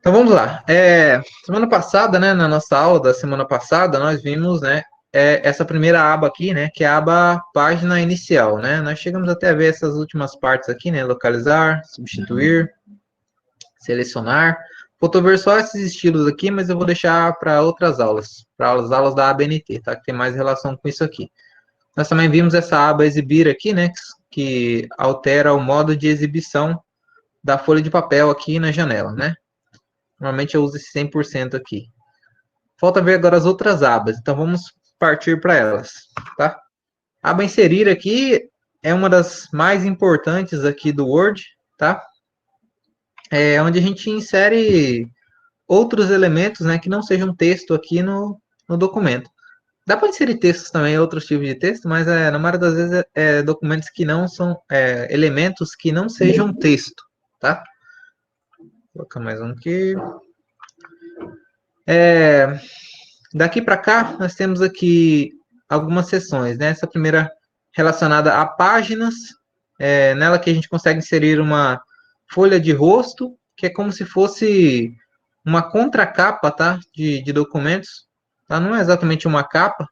Então vamos lá. Semana passada, né, na nossa aula da semana passada, nós vimos, né, essa primeira aba aqui, né, que é a aba página inicial, né? Nós chegamos até a ver essas últimas partes aqui, né, localizar, substituir, selecionar. Faltou ver só esses estilos aqui, mas eu vou deixar para outras aulas, para as aulas da ABNT, tá? Que tem mais relação com isso aqui. Nós também vimos essa aba exibir aqui, né, que altera o modo de exibição da folha de papel aqui na janela, né? Normalmente eu uso esse 100% aqui. Falta ver agora as outras abas, então vamos partir para elas, tá? A aba inserir aqui é uma das mais importantes aqui do Word, tá? É onde a gente insere outros elementos, né, que não sejam texto aqui no documento. Dá para inserir textos também, outros tipos de texto, mas na maioria das vezes documentos que não são, elementos que não sejam texto, tá? Vou colocar mais um aqui. Daqui para cá, nós temos aqui algumas seções, né? Essa primeira relacionada a páginas, nela que a gente consegue inserir uma folha de rosto, que é como se fosse uma contracapa, tá? De documentos, tá? Não é exatamente uma capa,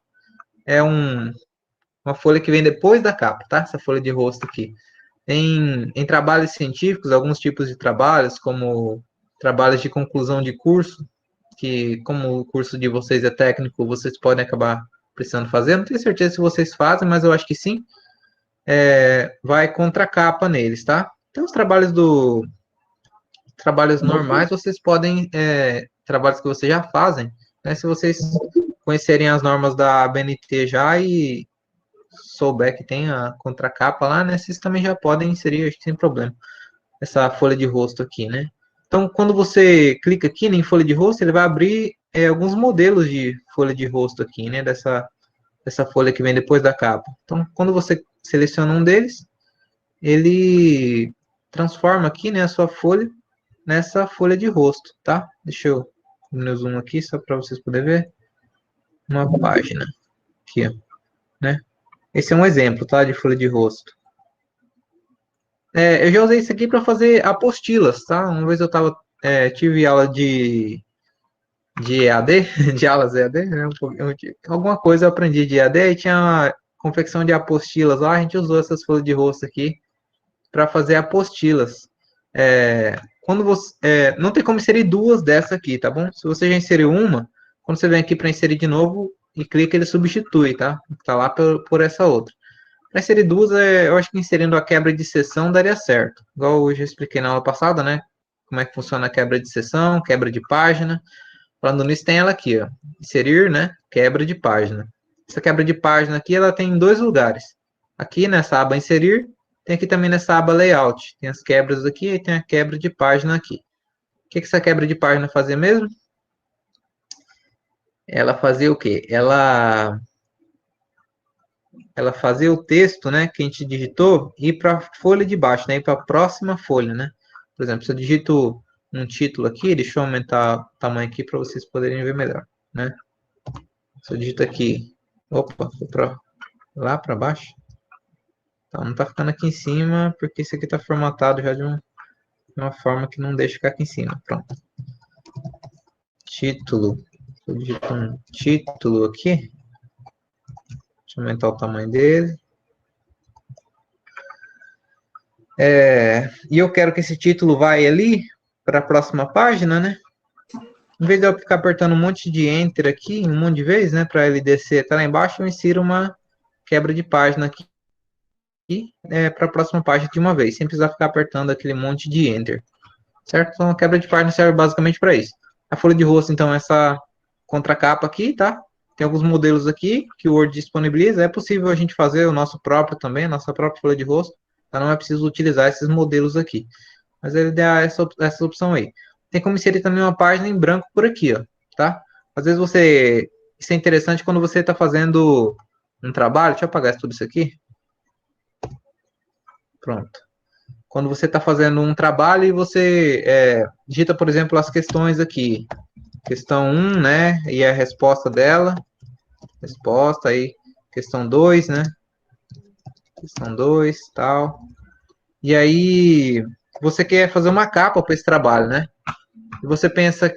é uma folha que vem depois da capa, tá? Essa folha de rosto aqui. Em trabalhos científicos, alguns tipos de trabalhos, como trabalhos de conclusão de curso, que como o curso de vocês é técnico, vocês podem acabar precisando fazer. Não tenho certeza se vocês fazem, mas eu acho que sim. Vai contra a capa neles, tá? Então, os trabalhos normais, vocês podem, trabalhos que vocês já fazem, né? Se vocês conhecerem as normas da ABNT já e souber que tem a contracapa lá, né? Vocês também já podem inserir, acho que sem problema, essa folha de rosto aqui, né? Então, quando você clica aqui em folha de rosto, ele vai abrir alguns modelos de folha de rosto aqui, né? Dessa folha que vem depois da capa. Então, quando você seleciona um deles, ele transforma aqui, né, a sua folha nessa folha de rosto, tá? Deixa eu diminuir o zoom aqui só para vocês poderem ver. Uma página aqui, ó, né? Esse é um exemplo, tá? De folha de rosto. Eu já usei isso aqui para fazer apostilas, tá? Uma vez tive aula de EAD, de aulas EAD, né? Alguma coisa eu aprendi de EAD e tinha uma confecção de apostilas lá, a gente usou essas folhas de rosto aqui para fazer apostilas. Quando você, não tem como inserir duas dessa aqui, tá bom? Se você já inseriu uma, quando você vem aqui para inserir de novo e clica, ele substitui, tá? Tá lá por essa outra. Para inserir duas, eu acho que inserindo a quebra de seção daria certo. Igual eu já expliquei na aula passada, né? Como é que funciona a quebra de seção, quebra de página. Falando nisso, tem ela aqui, ó. Inserir, né? Quebra de página. Essa quebra de página aqui, ela tem em dois lugares. Aqui nessa aba inserir, tem aqui também nessa aba layout. Tem as quebras aqui e tem a quebra de página aqui. O que essa quebra de página fazia mesmo? Ela fazia o quê? Ela fazia o texto, né, que a gente digitou ir para a folha de baixo, né, ir para a próxima folha, né? Por exemplo, se eu digito um título aqui, deixa eu aumentar o tamanho aqui para vocês poderem ver melhor, né? Se eu digito aqui, opa, foi lá para baixo. Então, não está ficando aqui em cima, porque isso aqui está formatado já de uma forma que não deixa ficar aqui em cima. Pronto. Título. Eu digito um título aqui. Deixa eu aumentar o tamanho dele. E eu quero que esse título vá ali para a próxima página, né? Em vez de eu ficar apertando um monte de Enter aqui, um monte de vezes, né? Para ele descer até lá embaixo, eu insiro uma quebra de página aqui para a próxima página de uma vez, sem precisar ficar apertando aquele monte de Enter. Certo? Então, a quebra de página serve basicamente para isso. A folha de rosto, então, essa contracapa aqui, tá? Tem alguns modelos aqui que o Word disponibiliza. É possível a gente fazer o nosso próprio também, a nossa própria folha de rosto. Tá? Não é preciso utilizar esses modelos aqui. Mas ele dá essa opção aí. Tem como inserir também uma página em branco por aqui, ó, tá? Às vezes isso é interessante quando você está fazendo um trabalho. Deixa eu apagar tudo isso aqui. Pronto. Quando você está fazendo um trabalho e você digita, por exemplo, as questões aqui. Questão 1, né? E a resposta dela. Resposta aí. Questão 2, né? Questão 2, tal. E aí, você quer fazer uma capa para esse trabalho, né? e você pensa,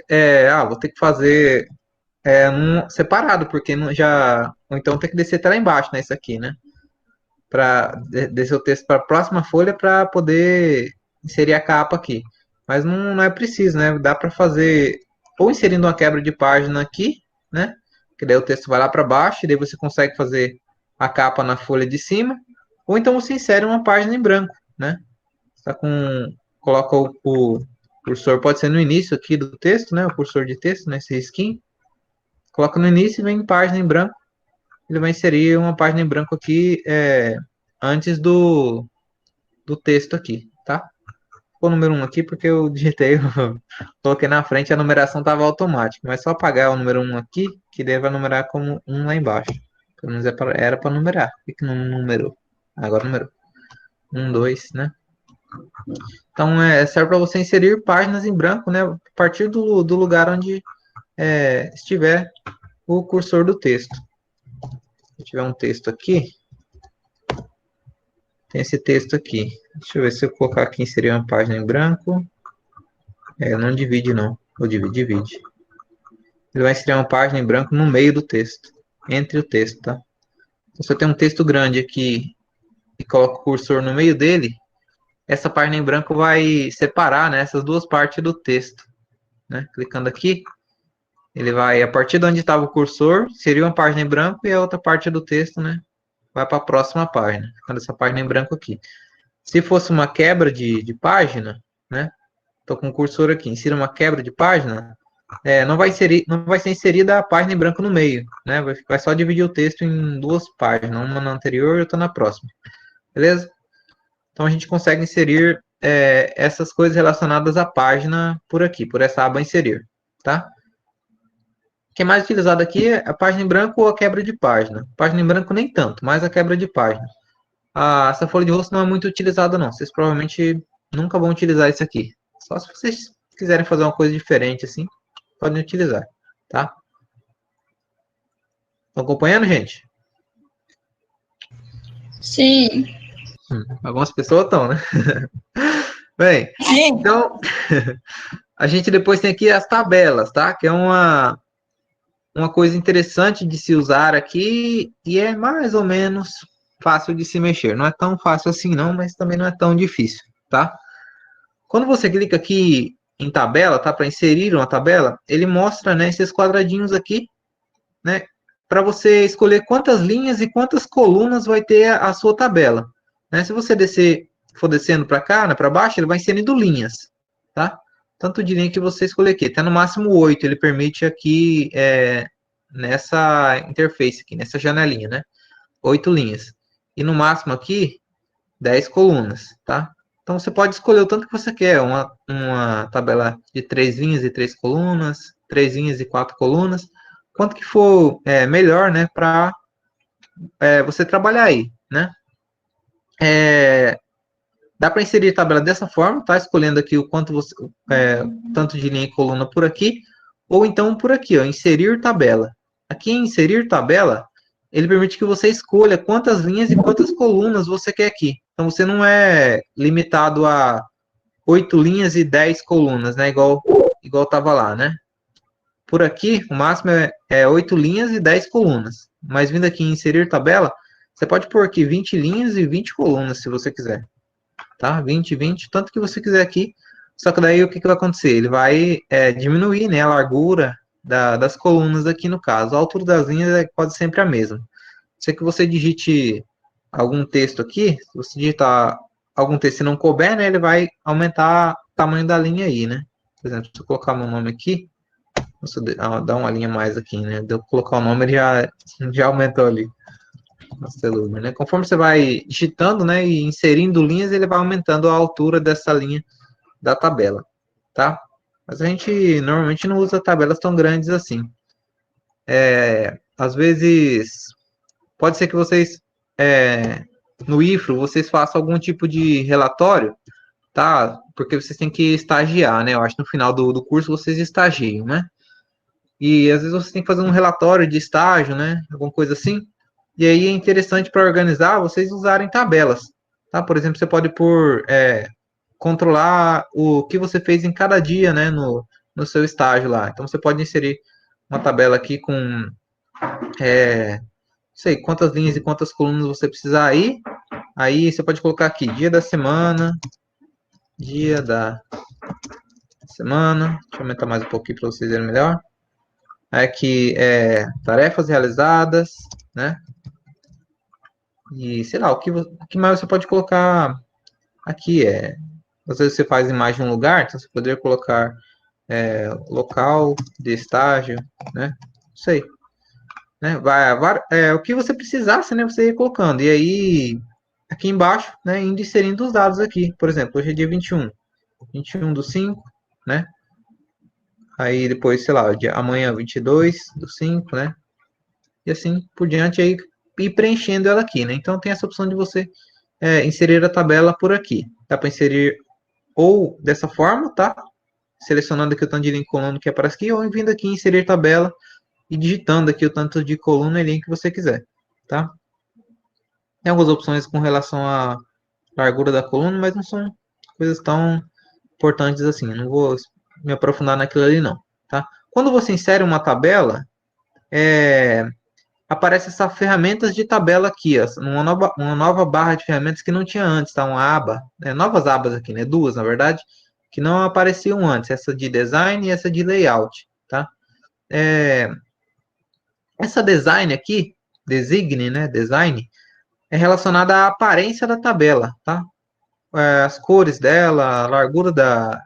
vou ter que fazer separado, porque não, já. Ou então tem que descer até lá embaixo, né? Isso aqui, né? Para descer o texto para a próxima folha para poder inserir a capa aqui. Mas não é preciso, né? Dá para fazer ou inserindo uma quebra de página aqui, né? Que daí o texto vai lá para baixo, e daí você consegue fazer a capa na folha de cima, ou então você insere uma página em branco, né? Tá com coloca o cursor, pode ser no início aqui do texto, né? O cursor de texto, né? Esse risquinho. Coloca no início e vem em página em branco. Ele vai inserir uma página em branco aqui antes do texto aqui, tá? Ficou o número 1 aqui porque eu digitei, coloquei na frente, a numeração estava automática, mas só apagar o número 1 aqui, que daí vai numerar como 1 lá embaixo. Pelo menos era para numerar. Por que não numerou? Agora numerou. 1, 2, né? Então, serve para você inserir páginas em branco, né? A partir do lugar onde estiver o cursor do texto. Se tiver um texto aqui, tem esse texto aqui. Deixa eu ver se eu colocar aqui inserir uma página em branco. Não divide não. Ou divide. Ele vai inserir uma página em branco no meio do texto. Entre o texto, tá? Então, se eu tenho um texto grande aqui e coloco o cursor no meio dele, essa página em branco vai separar, né, essas duas partes do texto. Né? Clicando aqui, ele vai, a partir de onde estava o cursor, seria uma página em branco e a outra parte do texto, né, vai para a próxima página. Ficando essa página em branco aqui. Se fosse uma quebra de página, né? Estou com o cursor aqui, insira uma quebra de página, não vai ser inserida a página em branco no meio, né? Vai só dividir o texto em duas páginas, uma na anterior e outra na próxima. Beleza? Então a gente consegue inserir essas coisas relacionadas à página por aqui, por essa aba inserir, tá? O que é mais utilizado aqui é a página em branco ou a quebra de página. Página em branco nem tanto, mas a quebra de página. Essa folha de rosto não é muito utilizada não. Vocês provavelmente nunca vão utilizar isso aqui. Só se vocês quiserem fazer uma coisa diferente assim, podem utilizar, tá? Estão acompanhando, gente? Sim. Algumas pessoas estão, né? Bem, Sim. então a gente depois tem aqui as tabelas, tá? Que é uma coisa interessante de se usar aqui e é mais ou menos fácil de se mexer. Não é tão fácil assim não, mas também não é tão difícil, tá? Quando você clica aqui em tabela, tá? Para inserir uma tabela, ele mostra, né, esses quadradinhos aqui, né? Para você escolher quantas linhas e quantas colunas vai ter a sua tabela. Né? Se você for descendo para cá, né, para baixo, ele vai inserindo linhas, tá? Tanto de linha que você escolher aqui. Até no máximo 8, ele permite aqui nessa interface aqui, nessa janelinha, né? 8 linhas. E no máximo aqui, 10 colunas, tá? Então você pode escolher o tanto que você quer, uma tabela de 3 linhas e 3 colunas, 3 linhas e 4 colunas, quanto que for melhor, né, para você trabalhar aí, né? Dá para inserir tabela dessa forma, tá? Escolhendo aqui o quanto você, tanto de linha e coluna por aqui, ou então por aqui, ó, inserir tabela. Aqui em inserir tabela, ele permite que você escolha quantas linhas e quantas colunas você quer aqui. Então você não é limitado a 8 linhas e 10 colunas, né? Igual estava lá, né? Por aqui, o máximo é 8 linhas e 10 colunas. Mas vindo aqui em inserir tabela, você pode pôr aqui 20 linhas e 20 colunas, se você quiser. Tá? 20, 20, tanto que você quiser aqui. Só que daí o que vai acontecer? Ele vai diminuir, né, a largura das colunas aqui no caso. A altura das linhas pode sempre a mesma. Se que você digite algum texto aqui, se você digitar algum texto e não couber, né, ele vai aumentar o tamanho da linha aí, né? Por exemplo, se eu colocar meu nome aqui, dar uma linha mais aqui, né? De eu colocar o nome, ele já aumentou ali. Né? Conforme você vai digitando, né, e inserindo linhas, ele vai aumentando a altura dessa linha da tabela, tá? Mas a gente normalmente não usa tabelas tão grandes assim. Às vezes, pode ser que vocês, no IFRO, vocês façam algum tipo de relatório, tá? Porque vocês têm que estagiar, né? Eu acho que no final do curso vocês estagiam, né? E às vezes você tem que fazer um relatório de estágio, né? Alguma coisa assim. E aí é interessante para organizar vocês usarem tabelas, tá? Por exemplo, você pode controlar o que você fez em cada dia, né? no seu estágio lá. Então, você pode inserir uma tabela aqui com, não sei, quantas linhas e quantas colunas você precisar aí você pode colocar aqui, dia da semana, deixa eu aumentar mais um pouquinho para vocês verem melhor. Aqui tarefas realizadas, né? E sei lá, o que mais você pode colocar aqui às vezes você faz imagem de um lugar, então você poderia colocar local de estágio, né? Não sei, né? O que você precisasse, né? Você ia colocando. E aí, aqui embaixo, né? Indo inserindo os dados aqui. Por exemplo, hoje é dia 21/5, né? Aí depois, sei lá, amanhã 22/5, né? E assim por diante, aí ir preenchendo ela aqui, né? Então tem essa opção de você inserir a tabela por aqui. Dá para inserir ou dessa forma, tá? Selecionando aqui o tanto de linha e coluna que aparece aqui, ou vindo aqui inserir tabela e digitando aqui o tanto de coluna e linha que você quiser, tá? Tem algumas opções com relação à largura da coluna, mas não são coisas tão importantes assim. Eu não vou me aprofundar naquilo ali, não, tá? Quando você insere uma tabela, aparece essa ferramentas de tabela aqui, ó, uma nova barra de ferramentas que não tinha antes, tá? Uma aba, novas abas aqui, né? Duas, na verdade, que não apareciam antes, essa de design e essa de layout, tá? Essa design aqui, designe, né? Design, é relacionada à aparência da tabela, tá? As cores dela, a largura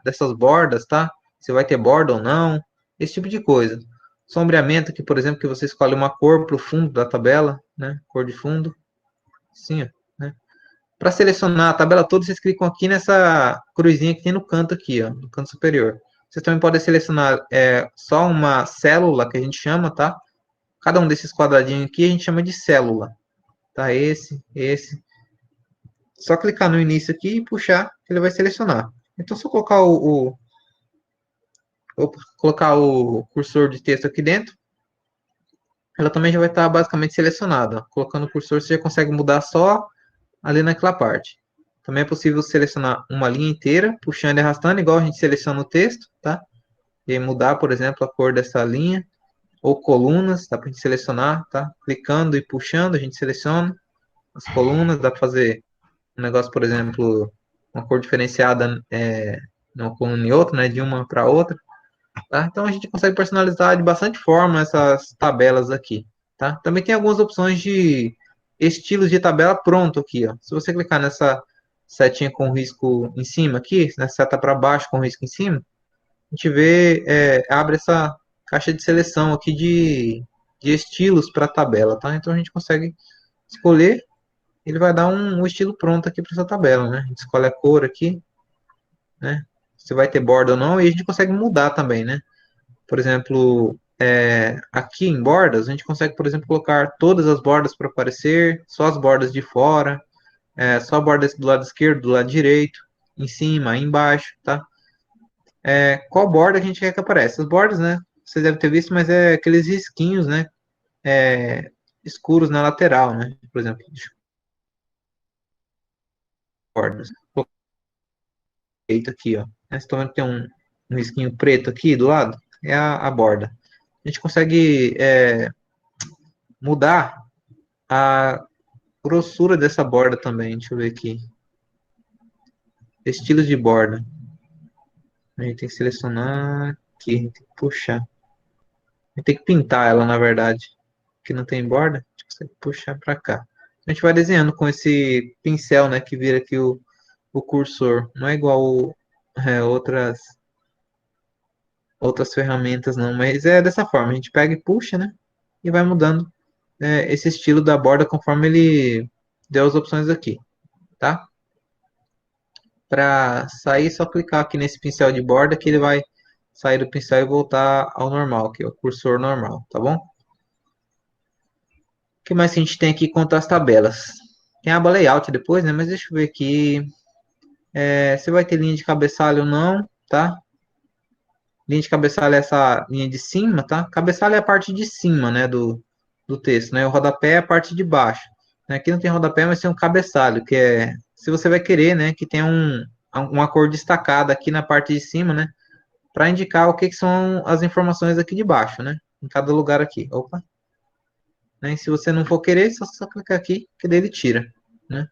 dessas bordas, tá? Se vai ter borda ou não, esse tipo de coisa. Sombreamento aqui, por exemplo, que você escolhe uma cor para o fundo da tabela, né? Cor de fundo, assim, ó, né? Para selecionar a tabela toda, vocês clicam aqui nessa cruzinha que tem no canto aqui, ó, no canto superior. Vocês também podem selecionar só uma célula, que a gente chama, tá? Cada um desses quadradinhos aqui a gente chama de célula, tá? Esse. Só clicar no início aqui e puxar, ele vai selecionar. Então, se eu colocar vou colocar o cursor de texto aqui dentro, ela também já vai estar basicamente selecionada. Colocando o cursor, você já consegue mudar só ali naquela parte. Também é possível selecionar uma linha inteira, puxando e arrastando, igual a gente seleciona o texto, tá? E aí mudar, por exemplo, a cor dessa linha, ou colunas, dá para a gente selecionar, tá? Clicando e puxando, a gente seleciona as colunas, dá para fazer um negócio, por exemplo, uma cor diferenciada numa coluna e outra, né? De uma para outra. Tá? Então a gente consegue personalizar de bastante forma essas tabelas aqui. Tá? Também tem algumas opções de estilos de tabela pronto aqui. Ó. Se você clicar nessa setinha com risco em cima aqui, nessa seta para baixo com risco em cima, a gente vê, abre essa caixa de seleção aqui de estilos para a tabela. Tá? Então a gente consegue escolher, ele vai dar um estilo pronto aqui para essa tabela. Né? A gente escolhe a cor aqui, né? Se vai ter borda ou não, e a gente consegue mudar também, né? Por exemplo, aqui em bordas, a gente consegue, por exemplo, colocar todas as bordas para aparecer, só as bordas de fora, só bordas do lado esquerdo, do lado direito, em cima, aí embaixo, tá? Qual borda que a gente quer que apareça? As bordas, né? Vocês devem ter visto, mas é aqueles risquinhos, né? Escuros na lateral, né? Por exemplo, bordas. Feito aqui, ó. Vocês estão vendo que tem um risquinho preto aqui do lado? É a borda. A gente consegue mudar a grossura dessa borda também. Deixa eu ver aqui. Estilo de borda. A gente tem que selecionar aqui, a gente tem que puxar. A gente tem que pintar ela, na verdade. Aqui não tem borda, a gente consegue puxar para cá. A gente vai desenhando com esse pincel, né, que vira aqui o cursor. Não é igual outras ferramentas, não, mas é dessa forma. A gente pega e puxa, né, e vai mudando esse estilo da borda conforme ele deu as opções aqui, tá? Para sair, só clicar aqui nesse pincel de borda que ele vai sair do pincel e voltar ao normal, que é o cursor normal, tá bom? O que mais que a gente tem aqui quanto às tabelas? Tem a aba layout depois, né? Mas deixa eu ver aqui. Se vai ter linha de cabeçalho ou não, tá? Linha de cabeçalho é essa linha de cima, tá? Cabeçalho é a parte de cima, né, do texto, né? O rodapé é a parte de baixo. Aqui não tem rodapé, mas tem um cabeçalho, que se você vai querer, né, que tenha uma cor destacada aqui na parte de cima, né? para indicar o que são as informações aqui de baixo, né? Em cada lugar aqui. Opa. Né? E se você não for querer, só clicar aqui, que daí ele tira, né?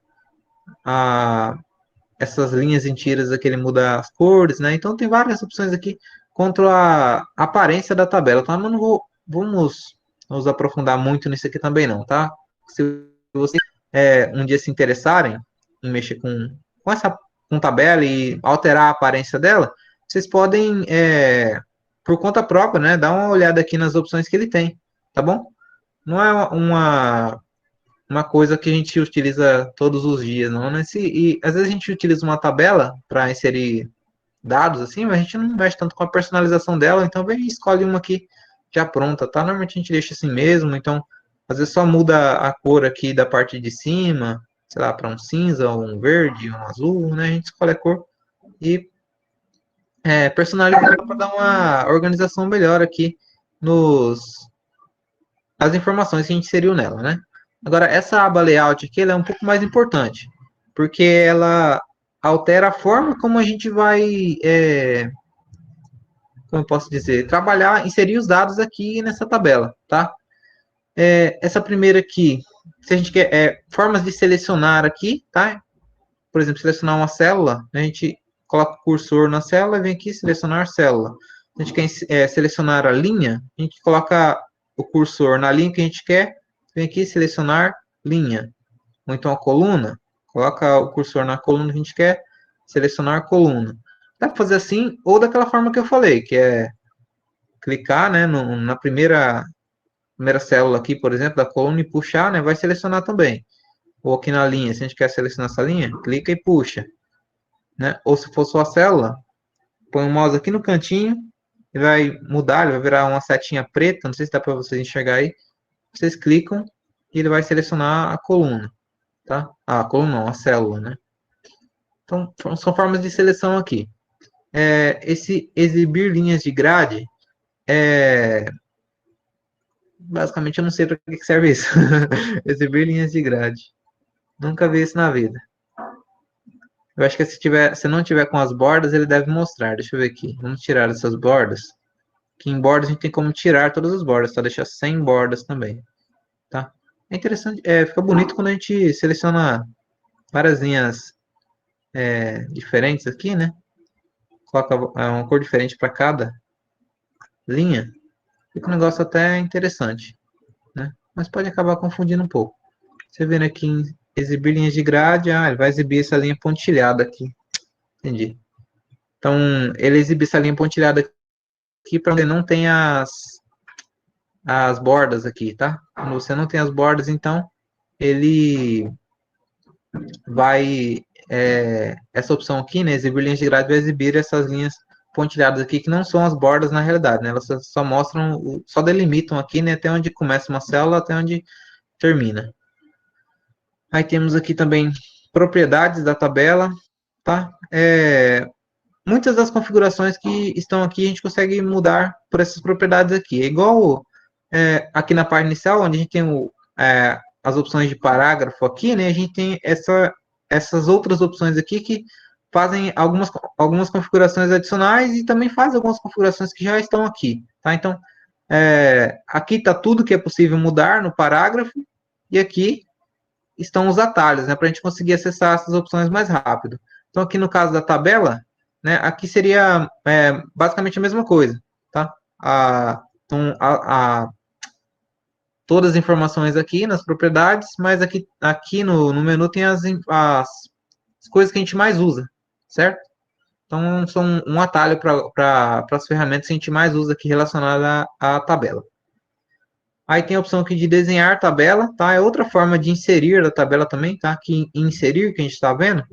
Essas linhas em tiras aqui, ele muda as cores, né? Então tem várias opções aqui contra a aparência da tabela, tá? Mas não vamos nos aprofundar muito nisso aqui também não, tá? Se vocês um dia se interessarem em mexer com tabela e alterar a aparência dela, vocês podem, por conta própria, né, dar uma olhada aqui nas opções que ele tem, tá bom? Não é uma coisa que a gente utiliza todos os dias, não, né? E às vezes a gente utiliza uma tabela para inserir dados, assim, mas a gente não mexe tanto com a personalização dela, então vem e escolhe uma aqui já pronta, tá? Normalmente a gente deixa assim mesmo, então às vezes só muda a cor aqui da parte de cima, sei lá, para um cinza, um verde, um azul, né? A gente escolhe a cor e personaliza para dar uma organização melhor aqui nos as informações que a gente inseriu nela, né? Agora, essa aba layout aqui, ela é um pouco mais importante, porque ela altera a forma como a gente vai, como eu posso dizer, trabalhar, inserir os dados aqui nessa tabela, tá? Essa primeira aqui, se a gente quer, formas de selecionar aqui, tá? Por exemplo, selecionar uma célula, a gente coloca o cursor na célula e vem aqui selecionar célula. Se a gente quer selecionar a linha, a gente coloca o cursor na linha que a gente quer, vem aqui selecionar linha. Ou então a coluna, coloca o cursor na coluna que a gente quer, selecionar coluna. Dá para fazer assim, ou daquela forma que eu falei, que é clicar, né, na primeira célula aqui, por exemplo, da coluna e puxar, né, vai selecionar também. Ou aqui na linha, se a gente quer selecionar essa linha, clica e puxa. Né? Ou se for só a célula, põe o mouse aqui no cantinho, ele vai mudar, ele vai virar uma setinha preta, não sei se dá para vocês enxergar aí. Vocês clicam e ele vai selecionar a coluna, tá? Ah, a coluna não, a célula, né? Então, são formas de seleção aqui. Esse exibir linhas de grade, basicamente eu não sei para que serve isso. Exibir linhas de grade. Nunca vi isso na vida. Eu acho que se não tiver com as bordas, ele deve mostrar. Deixa eu ver aqui. Vamos tirar essas bordas. Que em bordas a gente tem como tirar todas as bordas, tá? Deixar sem bordas também, tá? É interessante, fica bonito quando a gente seleciona várias linhas diferentes aqui, né? Coloca uma cor diferente para cada linha. Fica um negócio até interessante, né? Mas pode acabar confundindo um pouco. Você vendo aqui em exibir linhas de grade, ele vai exibir essa linha pontilhada aqui. Entendi. Então, ele exibir essa linha pontilhada aqui para onde não tem as bordas aqui, tá? Quando você não tem as bordas, então, ele vai, essa opção aqui, né, exibir linhas de grade, vai exibir essas linhas pontilhadas aqui, que não são as bordas na realidade, né? Elas só mostram, só delimitam aqui, né, até onde começa uma célula, até onde termina. Aí temos aqui também propriedades da tabela, tá? Muitas das configurações que estão aqui a gente consegue mudar por essas propriedades aqui. É igual aqui na parte inicial, onde a gente tem as opções de parágrafo aqui, né? A gente tem essas outras opções aqui que fazem algumas configurações adicionais e também faz algumas configurações que já estão aqui, tá? Então, aqui está tudo que é possível mudar no parágrafo e aqui estão os atalhos, né? Para a gente conseguir acessar essas opções mais rápido. Então, aqui no caso da tabela, né? Aqui seria basicamente a mesma coisa, tá? Então, todas as informações aqui nas propriedades, mas aqui no menu tem as coisas que a gente mais usa, certo? Então, são um atalho para as ferramentas que a gente mais usa aqui relacionada à tabela. Aí tem a opção aqui de desenhar tabela, tá? É outra forma de inserir a tabela também, tá? Aqui em inserir, que a gente está vendo,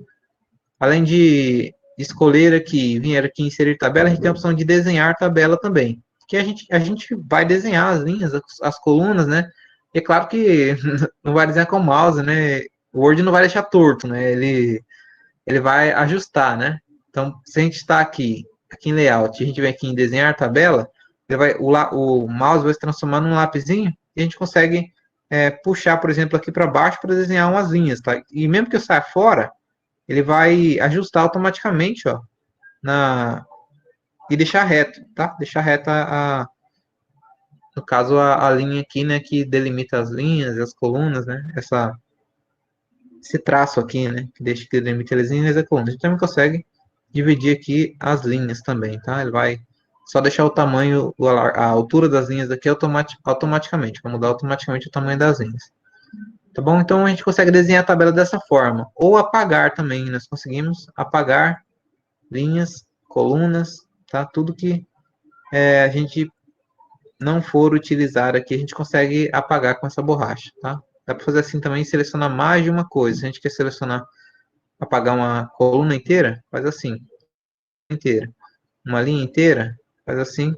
além de escolher aqui, vir aqui em inserir tabela, a gente tem a opção de desenhar tabela também. Que a gente vai desenhar as linhas, as colunas, né? E é claro que não vai desenhar com o mouse, né? O Word não vai deixar torto, né? Ele vai ajustar, né? Então, se a gente está aqui em layout, a gente vem aqui em desenhar tabela, o mouse vai se transformar num lapisinho e a gente consegue puxar, por exemplo, aqui para baixo para desenhar umas linhas, tá? E mesmo que eu saia fora, ele vai ajustar automaticamente, ó, e deixar reto, tá? Deixar reta no caso, a linha aqui, né, que delimita as linhas e as colunas, né? Esse traço aqui, né, que delimita as linhas e as colunas. A gente também consegue dividir aqui as linhas também, tá? Ele vai só deixar o tamanho, a altura das linhas aqui automaticamente, vai mudar automaticamente o tamanho das linhas. Tá bom? Então a gente consegue desenhar a tabela dessa forma. Ou apagar também, nós conseguimos apagar linhas, colunas, tá? Tudo que a gente não for utilizar aqui, a gente consegue apagar com essa borracha, tá? Dá para fazer assim também, selecionar mais de uma coisa. Se a gente quer selecionar, apagar uma coluna inteira, faz assim, inteira. Uma linha inteira, faz assim,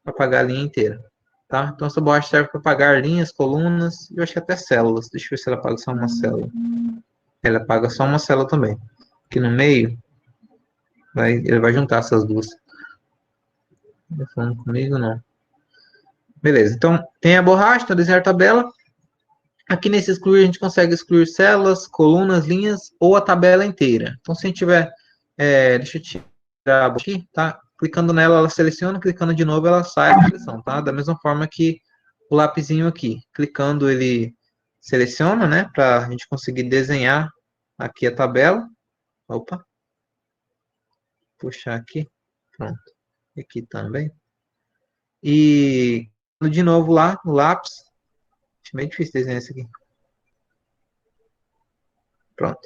para apagar a linha inteira, tá? Então essa borracha serve para apagar linhas, colunas, e eu acho que até células. Deixa eu ver se ela apaga só uma célula. Ela apaga só uma célula também. Aqui no meio, ele vai juntar essas duas. Tá falando comigo? Não. Beleza, então tem a borracha, tá desenhar a tabela. Aqui nesse excluir, a gente consegue excluir células, colunas, linhas ou a tabela inteira. Então, se a gente tiver, deixa eu tirar a borracha aqui, tá? Clicando nela, ela seleciona, clicando de novo, ela sai da seleção, tá? Da mesma forma que o lapisinho aqui. Clicando, ele seleciona, né? Para a gente conseguir desenhar aqui a tabela. Opa, puxar aqui, pronto. Aqui também. E de novo lá no lápis. Acho meio difícil desenhar isso aqui. Pronto.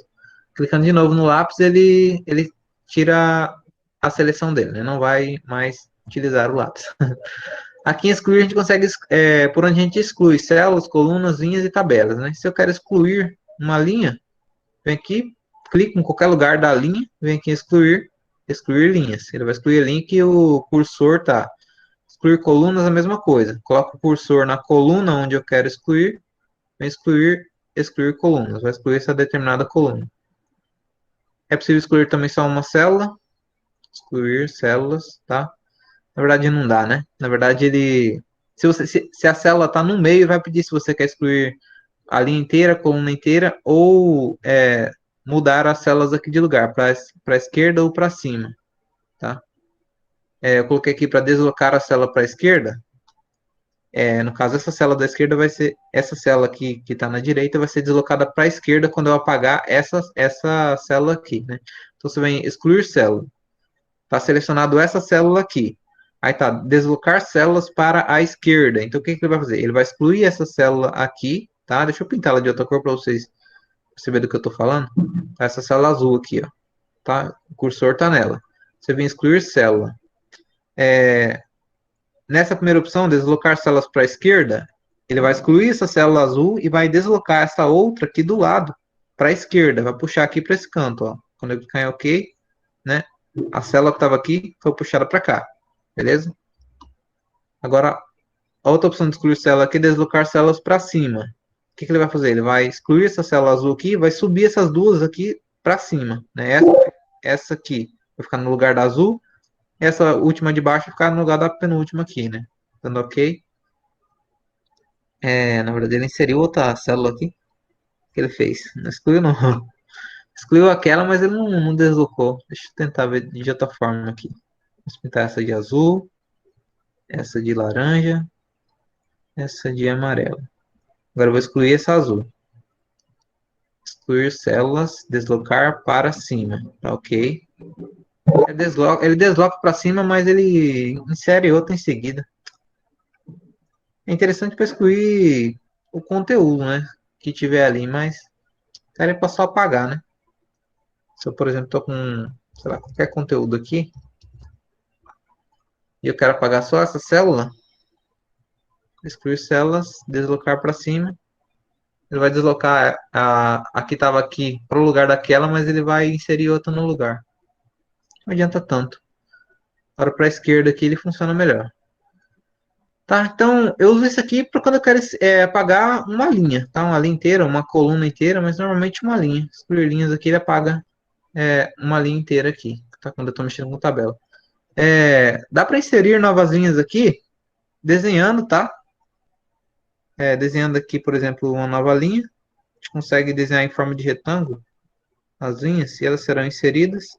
Clicando de novo no lápis, ele tira a seleção dele, né? Não vai mais utilizar o lápis. Aqui em excluir, a gente consegue, por onde a gente exclui células, colunas, linhas e tabelas, né? Se eu quero excluir uma linha, vem aqui, clico em qualquer lugar da linha, vem aqui em excluir, excluir linhas. Ele vai excluir a linha que o cursor tá. Excluir colunas, a mesma coisa. Coloco o cursor na coluna onde eu quero excluir, vem excluir, excluir colunas. Vai excluir essa determinada coluna. É possível excluir também só uma célula. Excluir células, tá? Na verdade não dá, né? Na verdade se a célula está no meio, vai pedir se você quer excluir a linha inteira, a coluna inteira, ou mudar as células aqui de lugar, para a esquerda ou para cima, tá? Eu coloquei aqui para deslocar a célula para a esquerda. No caso, essa célula da esquerda vai ser, essa célula aqui que está na direita vai ser deslocada para a esquerda quando eu apagar essa célula aqui, né? Então você vem excluir célula. Está selecionado essa célula aqui. Aí tá, deslocar células para a esquerda. Então o que ele vai fazer? Ele vai excluir essa célula aqui, tá? Deixa eu pintar ela de outra cor para vocês perceberem do que eu estou falando. Essa célula azul aqui, ó. Tá? O cursor está nela. Você vem excluir célula. Nessa primeira opção, deslocar células para a esquerda, ele vai excluir essa célula azul e vai deslocar essa outra aqui do lado para a esquerda. Vai puxar aqui para esse canto, ó. Quando eu clicar em OK, né? A célula que estava aqui foi puxada para cá. Beleza? Agora, a outra opção de excluir célula aqui é deslocar células para cima. O que ele vai fazer? Ele vai excluir essa célula azul aqui e vai subir essas duas aqui para cima. Né? Essa aqui vai ficar no lugar da azul. Essa última de baixo vai ficar no lugar da penúltima aqui, né? Dando OK. Na verdade, ele inseriu outra célula aqui. Que ele fez? Não excluiu, não. Excluiu aquela, mas ele não deslocou. Deixa eu tentar ver de outra forma aqui. Vamos pintar essa de azul. Essa de laranja. Essa de amarelo. Agora eu vou excluir essa azul. Excluir células, deslocar para cima. Tá ok. Ele desloca para cima, mas ele insere outra em seguida. É interessante para excluir o conteúdo, né? Que tiver ali, mas cara, é para só apagar, né? Se eu, por exemplo, estou com, sei lá, qualquer conteúdo aqui e eu quero apagar só essa célula, excluir células, deslocar para cima. Ele vai deslocar a que estava aqui para o lugar daquela, mas ele vai inserir outra no lugar. Não adianta tanto. Agora para a esquerda aqui ele funciona melhor. Tá, então eu uso isso aqui para quando eu quero apagar uma linha, tá? Uma linha inteira, uma coluna inteira, mas normalmente uma linha. Excluir linhas aqui ele apaga uma linha inteira aqui, tá? Quando eu estou mexendo com tabela. Dá para inserir novas linhas aqui desenhando, tá? Desenhando aqui, por exemplo, uma nova linha. A gente consegue desenhar em forma de retângulo as linhas e elas serão inseridas.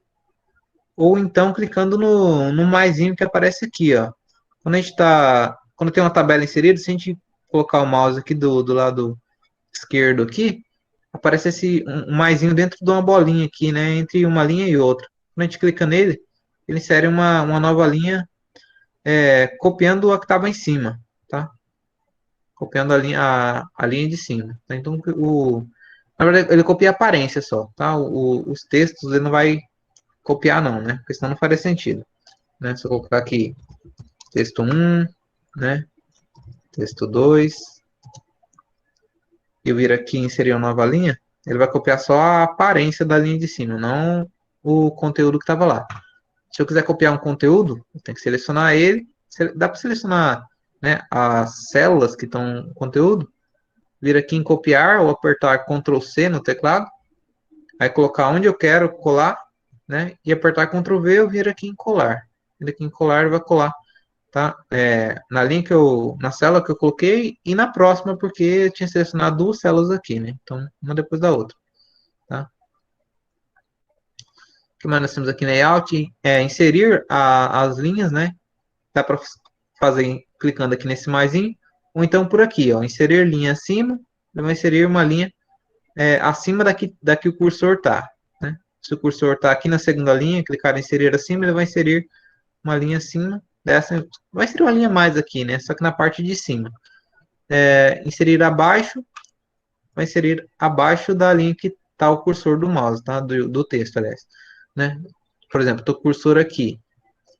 ou então clicando no maisinho que aparece aqui, ó. Quando tem uma tabela inserida, se a gente colocar o mouse aqui do lado esquerdo aqui, aparece um maisinho dentro de uma bolinha aqui, né? Entre uma linha e outra. Quando a gente clica nele, ele insere uma nova linha, copiando a que estava em cima, tá? Copiando a linha de cima. Tá? Então, na verdade, ele copia a aparência só, tá? Os textos ele não vai copiar não, né? Porque senão não faria sentido. Né? Se eu colocar aqui texto 1, né? Texto 2, e eu vir aqui e inserir uma nova linha, ele vai copiar só a aparência da linha de cima, não o conteúdo que estava lá. Se eu quiser copiar um conteúdo, eu tenho que selecionar ele. Dá para selecionar, né, as células que estão no conteúdo, vir aqui em copiar ou apertar Ctrl C no teclado, aí colocar onde eu quero colar, né, e apertar Ctrl V, eu vir aqui em colar. Ele aqui em colar vai colar, tá? Na linha na célula que eu coloquei e na próxima, porque eu tinha selecionado duas células aqui, né? Então, uma depois da outra, tá? O que mais nós temos aqui no layout? Inserir as linhas, né? Dá para fazer clicando aqui nesse maisinho, ou então por aqui, ó, inserir linha acima, ele vai inserir uma linha acima daqui o cursor tá, né? Se o cursor está aqui na segunda linha, clicar em inserir acima, ele vai inserir uma linha acima dessa, vai inserir uma linha mais aqui, né? Só que na parte de cima. Inserir abaixo, vai inserir abaixo da linha que está o cursor do mouse, tá? Do texto, aliás, né? Por exemplo, estou com o cursor aqui,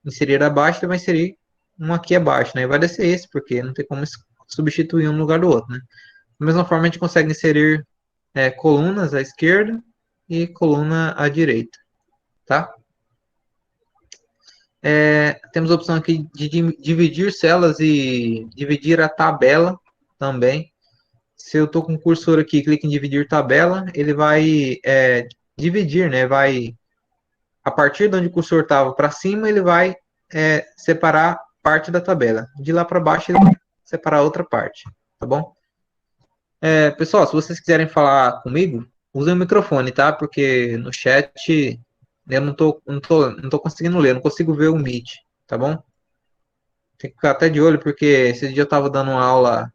inserir abaixo, ele vai inserir um aqui abaixo, né? E vai descer esse, porque não tem como substituir um no lugar do outro, né? Da mesma forma, a gente consegue inserir colunas à esquerda e coluna à direita, tá? Temos a opção aqui de dividir células e dividir a tabela também. Se eu estou com o cursor aqui, clique em dividir tabela, ele vai dividir, né? Vai, a partir de onde o cursor estava para cima, ele vai separar parte da tabela. De lá para baixo, ele vai separar outra parte, tá bom? Pessoal, se vocês quiserem falar comigo, usem o microfone, tá? Porque no chat eu não tô conseguindo ler, não consigo ver o Meet, tá bom? Tem que ficar até de olho, porque esse dia eu tava dando uma aula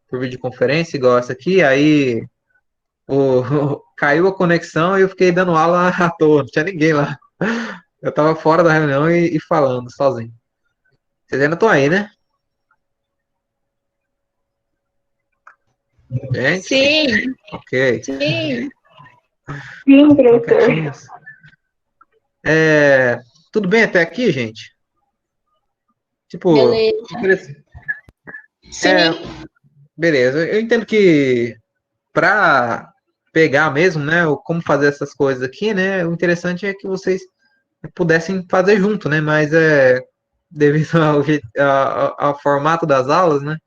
por videoconferência, igual essa aqui, aí caiu a conexão e eu fiquei dando aula à toa, não tinha ninguém lá. Eu tava fora da reunião e falando sozinho. Vocês ainda estão aí, né? Gente? Sim, Ok. sim. Sim, Estão professor. quietinhos. Tudo bem até aqui, gente? Tipo, Beleza. é, Sim, beleza. Eu entendo que para pegar mesmo, né, como fazer essas coisas aqui, né, o interessante é que vocês pudessem fazer junto, né, mas devido ao formato das aulas, né,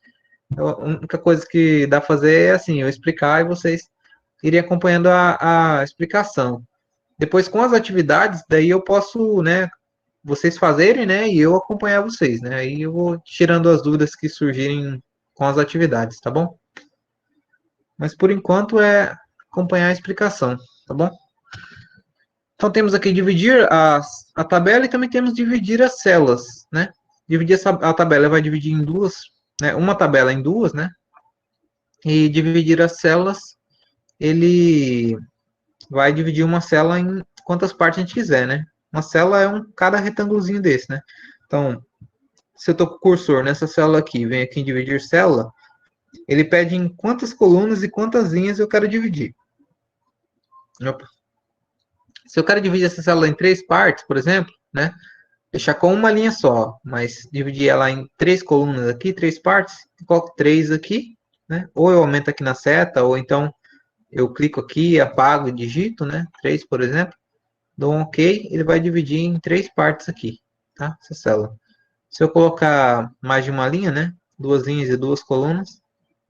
a única coisa que dá para fazer é assim, eu explicar e vocês irem acompanhando a explicação. Depois, com as atividades, daí eu posso, né, vocês fazerem, né, e eu acompanhar vocês, né, aí eu vou tirando as dúvidas que surgirem com as atividades, tá bom? Mas por enquanto é acompanhar a explicação, tá bom? Então temos aqui dividir a tabela e também temos dividir as células, né? Dividir a tabela vai dividir em duas, né? Uma tabela em duas, né? E dividir as células, ele vai dividir uma célula em quantas partes a gente quiser, né? Uma célula é cada retângulozinho desse, né? Então, se eu estou com o cursor nessa célula aqui, vem aqui em dividir célula, ele pede em quantas colunas e quantas linhas eu quero dividir. Opa. Se eu quero dividir essa célula em três partes, por exemplo, né? Deixar com uma linha só, mas dividir ela em três colunas aqui, três partes, coloco três aqui, né? Ou eu aumento aqui na seta, ou então eu clico aqui, apago e digito, né? Três, por exemplo, dou um OK, ele vai dividir em três partes aqui, tá? Essa célula. Se eu colocar mais de uma linha, né? Duas linhas e duas colunas,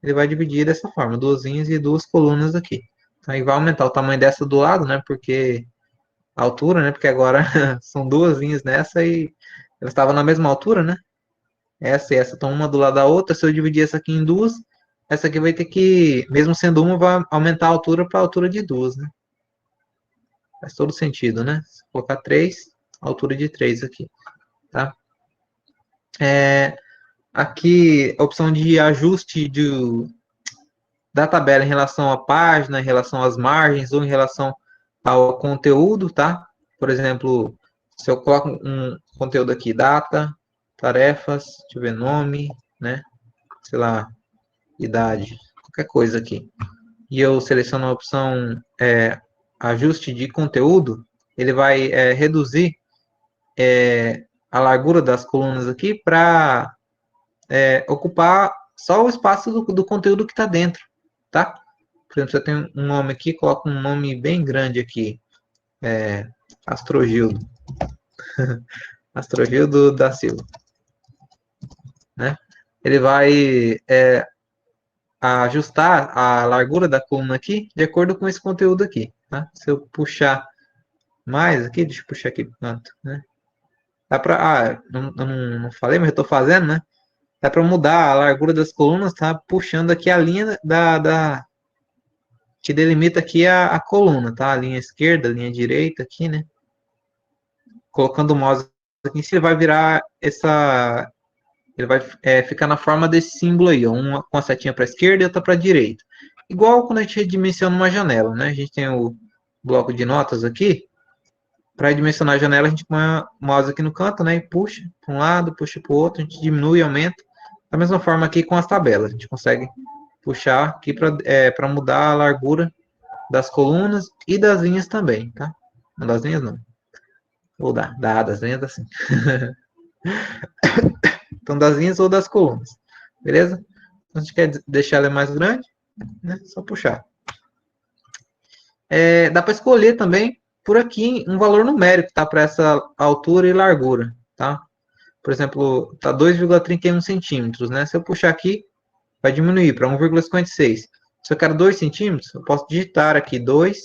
ele vai dividir dessa forma, duas linhas e duas colunas aqui. Aí vai aumentar o tamanho dessa do lado, né? Porque a altura, né? Porque agora são duas linhas nessa e elas estavam na mesma altura, né? Essa e essa estão uma do lado da outra. Se eu dividir essa aqui em duas, essa aqui vai ter que, mesmo sendo uma, vai aumentar a altura para a altura de duas, né? Faz todo sentido, né? Se colocar três, altura de 3 aqui, tá? Aqui, a opção de ajuste da tabela em relação à página, em relação às margens ou em relação ao conteúdo, tá? Por exemplo, se eu coloco um conteúdo aqui, data, tarefas, deixa eu ver, nome, né? Sei lá, idade, qualquer coisa aqui. E eu seleciono a opção ajuste de conteúdo, ele vai reduzir a largura das colunas aqui para ocupar só o espaço do conteúdo que está dentro, tá? Por exemplo, você tem um nome aqui, coloca um nome bem grande aqui, Astrogildo. Astrogildo da Silva, né? Ele vai ajustar a largura da coluna aqui de acordo com esse conteúdo aqui, tá? Se eu puxar mais aqui, deixa eu puxar aqui pro canto, né? Dá para, não falei, mas eu estou fazendo, né? Dá para mudar a largura das colunas, tá? Puxando aqui a linha que delimita aqui a coluna, tá? A linha esquerda, a linha direita aqui, né? Colocando o mouse aqui em cima, vai virar essa... Ele vai ficar na forma desse símbolo aí, ó, uma com a setinha para a esquerda e outra para a direita. Igual quando a gente redimensiona uma janela, né? A gente tem o bloco de notas aqui. Para dimensionar a janela, a gente põe o mouse aqui no canto, né? E puxa para um lado, puxa para o outro, a gente diminui e aumenta. Da mesma forma aqui com as tabelas, a gente consegue puxar aqui para mudar a largura das colunas e das linhas também, tá? Não das linhas não. Ou das linhas assim. Então, das linhas ou das colunas. Beleza? Então, a gente quer deixar ela mais grande, né? Só puxar. Dá para escolher também por aqui um valor numérico, tá? Para essa altura e largura, tá? Por exemplo, tá 2,31 centímetros, né? Se eu puxar aqui, vai diminuir para 1,56. Se eu quero 2 centímetros, eu posso digitar aqui 2,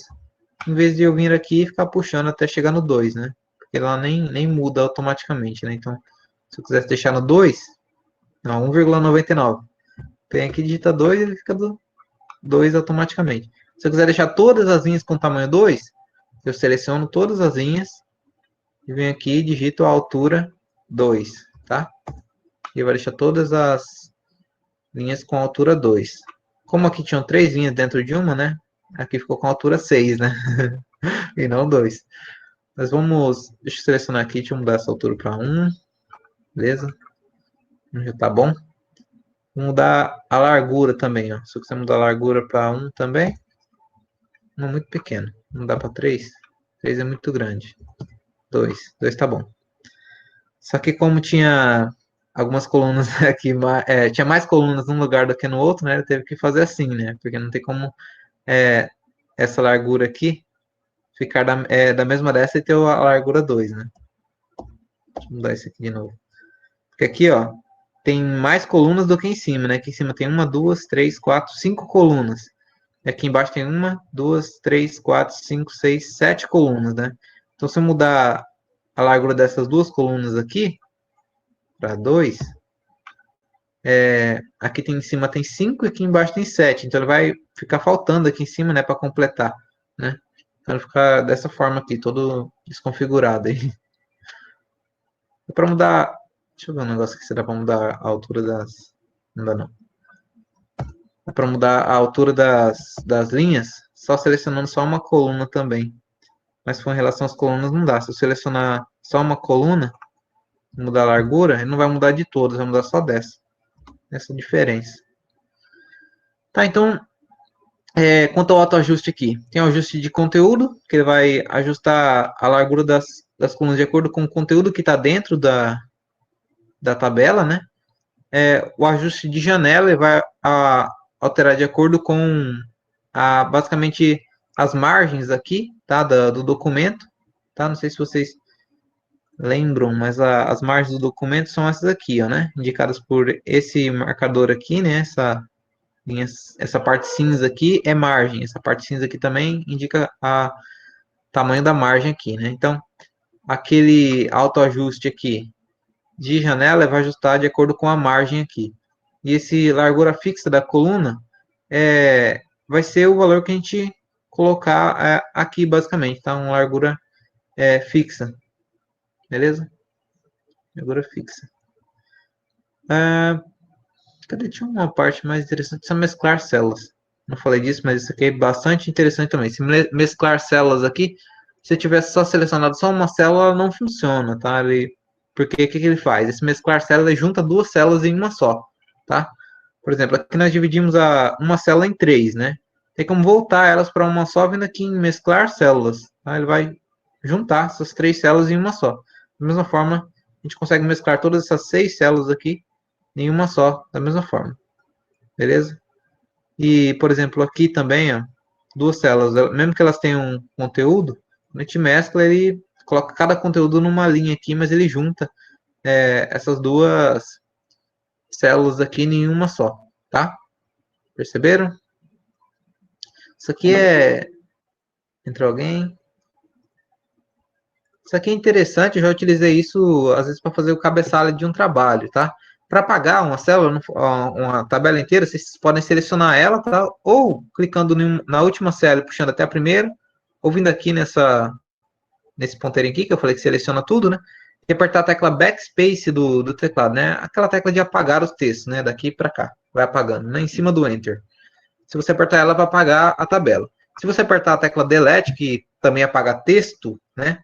em vez de eu vir aqui e ficar puxando até chegar no 2, né? Porque ela nem muda automaticamente, né? Então, se eu quisesse deixar no 2, não, 1,99. Vem aqui, digita 2 e ele fica do 2 automaticamente. Se eu quiser deixar todas as linhas com tamanho 2, eu seleciono todas as linhas e venho aqui e digito a altura 2, tá? E vai deixar todas as linhas com altura 2. Como aqui tinham 3 linhas dentro de uma, né? Aqui ficou com altura 6, né? E não 2. Mas vamos... Deixa eu selecionar aqui, deixa eu mudar essa altura para 1. Beleza? Já tá bom. Vou mudar a largura também, ó. Se você mudar a largura para 1 também, não muito pequeno. Não dá para 3. 3 é muito grande. 2. 2 tá bom. Só que como tinha algumas colunas aqui, tinha mais colunas num lugar do que no outro, né? Teve que fazer assim, né? Porque não tem como essa largura aqui ficar da mesma dessa e ter a largura 2, né? Deixa eu mudar isso aqui de novo. Porque aqui, ó, tem mais colunas do que em cima, né? Aqui em cima tem 1, 2, 3, 4, 5 colunas. E aqui embaixo tem 1, 2, 3, 4, 5, 6, 7 colunas, né? Então, se eu mudar a largura dessas duas colunas aqui para 2, aqui em cima tem 5 e aqui embaixo tem 7. Então, ele vai ficar faltando aqui em cima, né? Para completar, né? Então, ele fica dessa forma aqui, todo desconfigurado aí. Para mudar... Deixa eu ver um negócio aqui se dá para mudar a altura das... Não dá não. Para mudar a altura das linhas, só selecionando só uma coluna também. Mas se for em relação às colunas, não dá. Se eu selecionar só uma coluna, mudar a largura, ele não vai mudar de todas, vai mudar só dessa. Essa diferença. Tá, então, quanto ao autoajuste aqui, tem o ajuste de conteúdo, que ele vai ajustar a largura das colunas de acordo com o conteúdo que está dentro da tabela, né? O ajuste de janela ele vai alterar de acordo com basicamente as margens aqui, tá, do documento, tá? Não sei se vocês lembram, mas as margens do documento são essas aqui, ó, né? Indicadas por esse marcador aqui, né? Essa parte cinza aqui é margem, essa parte cinza aqui também indica o tamanho da margem aqui, né? Então, aquele autoajuste aqui de janela vai ajustar de acordo com a margem aqui. E esse largura fixa da coluna vai ser o valor que a gente colocar aqui, basicamente, tá? Uma largura fixa. beleza? Figura fixa. Cadê? Tinha uma parte mais interessante, são mesclar células. Não falei disso, mas isso aqui é bastante interessante também. Se mesclar células aqui, se eu tivesse só selecionado só uma célula, não funciona, tá? Porque o que ele faz? Esse mesclar células junta duas células em uma só, tá? Por exemplo, aqui nós dividimos uma célula em três, né? Tem como voltar elas para uma só, vindo aqui em mesclar células, tá? Ele vai juntar essas três células em uma só. Da mesma forma, a gente consegue mesclar todas essas 6 células aqui em uma só, da mesma forma. Beleza? E, por exemplo, aqui também, ó, duas células, mesmo que elas tenham um conteúdo, a gente mescla, ele coloca cada conteúdo numa linha aqui, mas ele junta essas duas células aqui em uma só, tá? Perceberam? Isso aqui Entrou alguém? Isso aqui é interessante, eu já utilizei isso às vezes para fazer o cabeçalho de um trabalho, tá? Para apagar uma célula, uma tabela inteira, vocês podem selecionar ela, tá? Ou clicando na última célula, puxando até a primeira, ou vindo aqui nesse ponteirinho aqui, que eu falei que seleciona tudo, né? E apertar a tecla Backspace do teclado, né? Aquela tecla de apagar os textos, né? Daqui para cá, vai apagando, né? Em cima do Enter. Se você apertar ela, vai apagar a tabela. Se você apertar a tecla Delete, que também apaga texto, né?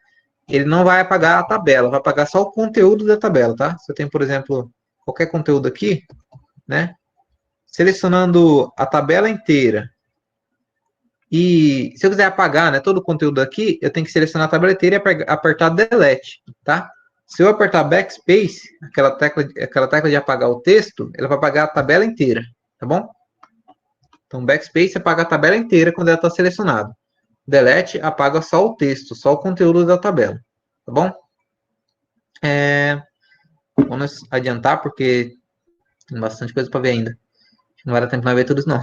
Ele não vai apagar a tabela, vai apagar só o conteúdo da tabela, tá? Se eu tenho, por exemplo, qualquer conteúdo aqui, né? Selecionando a tabela inteira. E se eu quiser apagar, né, todo o conteúdo aqui, eu tenho que selecionar a tabela inteira e apertar Delete, tá? Se eu apertar Backspace, aquela tecla de apagar o texto, ela vai apagar a tabela inteira, tá bom? Então, Backspace apaga a tabela inteira quando ela está selecionada. Delete apaga só o texto, só o conteúdo da tabela, tá bom? Vamos adiantar, porque tem bastante coisa para ver ainda. Não vai dar tempo de ver tudo isso, não.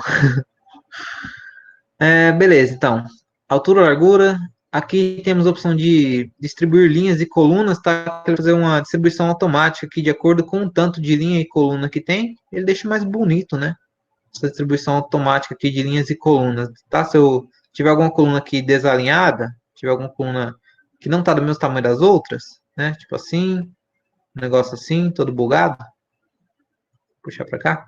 Beleza, então. Altura, largura. Aqui temos a opção de distribuir linhas e colunas, tá? Quero fazer uma distribuição automática aqui de acordo com o tanto de linha e coluna que tem. Ele deixa mais bonito, né? Essa distribuição automática aqui de linhas e colunas, tá? Se eu tiver alguma coluna aqui desalinhada, tiver alguma coluna que não tá do mesmo tamanho das outras, né? Tipo assim, um negócio assim, todo bugado. Puxar para cá.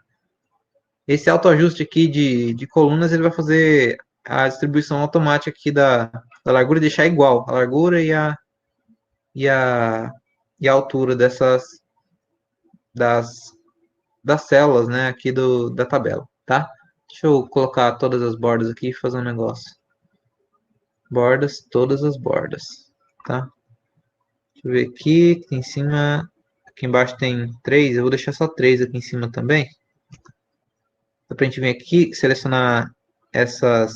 Esse autoajuste aqui de colunas, ele vai fazer a distribuição automática aqui da largura e deixar igual a largura e a, e a altura das células, né, aqui da tabela, tá? Deixa eu colocar todas as bordas aqui e fazer um negócio. Bordas, todas as bordas, tá? Deixa eu ver aqui, em cima, aqui embaixo tem 3, eu vou deixar só 3 aqui em cima também. Dá pra gente vir aqui, selecionar essas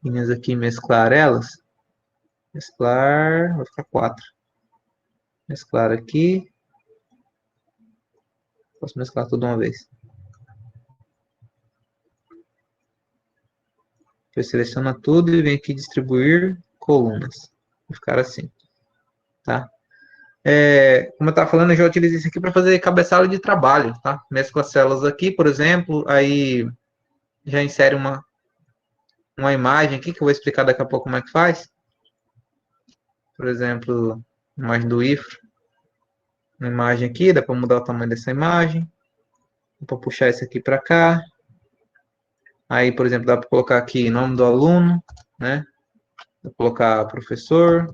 linhas aqui, mesclar elas. Mesclar, vai ficar 4. Mesclar aqui. Posso mesclar tudo uma vez. Eu seleciono tudo e venho aqui distribuir colunas. Vai ficar assim, tá? Como eu estava falando, eu já utilizei isso aqui para fazer cabeçalho de trabalho, tá? Mescla células aqui, por exemplo, aí já insere uma imagem aqui, que eu vou explicar daqui a pouco como é que faz. Por exemplo, imagem do IFRA. Uma imagem aqui, dá para mudar o tamanho dessa imagem. Dá para puxar esse aqui para cá. Aí, por exemplo, dá para colocar aqui nome do aluno, né? Dá para colocar professor,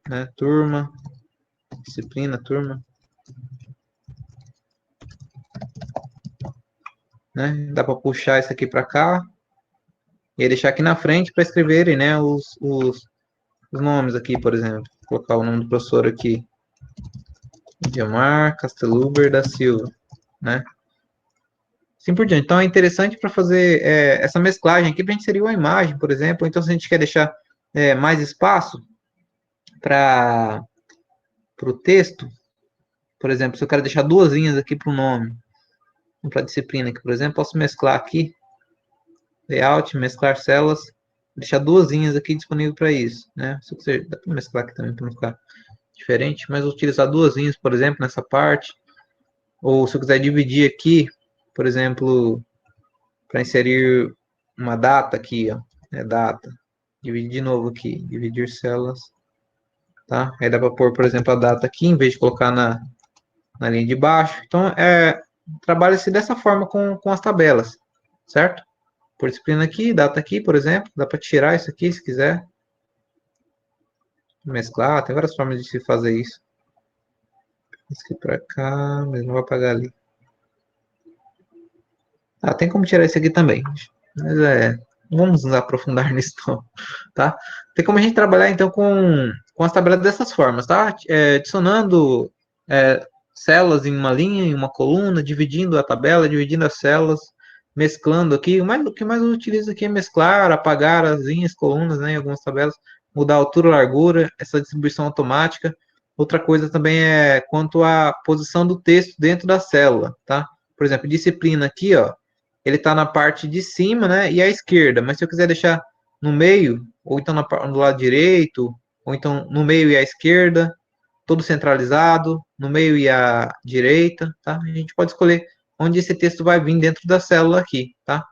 né? Turma, disciplina, turma. Né? Dá para puxar isso aqui para cá e deixar aqui na frente para escreverem, né? Os nomes aqui, por exemplo. Vou colocar o nome do professor aqui. Diomar Casteluber da Silva, né? Assim por diante. Então é interessante para fazer essa mesclagem aqui para a gente inserir uma imagem, por exemplo. Então, se a gente quer deixar mais espaço para o texto, por exemplo, se eu quero deixar duas linhas aqui para o nome, para a disciplina aqui, por exemplo, posso mesclar aqui, layout, mesclar células, deixar duas linhas aqui disponível para isso, né? Se você, dá para mesclar aqui também para não ficar diferente, mas vou utilizar duas linhas, por exemplo, nessa parte, ou se eu quiser dividir aqui, por exemplo, para inserir uma data aqui, ó, data. Dividir de novo aqui, dividir células, tá? Aí dá para pôr, por exemplo, a data aqui, em vez de colocar na linha de baixo. Então, trabalha-se dessa forma com as tabelas, certo? Por disciplina aqui, data aqui, por exemplo, dá para tirar isso aqui, se quiser. Mesclar, tem várias formas de se fazer isso. Isso aqui para cá, mas não vai apagar ali. Ah, tem como tirar isso aqui também. Mas vamos nos aprofundar nisso, então, tá? Tem como a gente trabalhar, então, com as tabelas dessas formas, tá? Adicionando células em uma linha, em uma coluna, dividindo a tabela, dividindo as células, mesclando aqui. O que mais eu utilizo aqui é mesclar, apagar as linhas, colunas, né, em algumas tabelas, mudar a altura, largura, essa distribuição automática. Outra coisa também é quanto à posição do texto dentro da célula, tá? Por exemplo, disciplina aqui, ó, ele está na parte de cima, né, e à esquerda, mas se eu quiser deixar no meio, ou então no lado direito, ou então no meio e à esquerda, todo centralizado, no meio e à direita, tá? A gente pode escolher onde esse texto vai vir dentro da célula aqui, tá?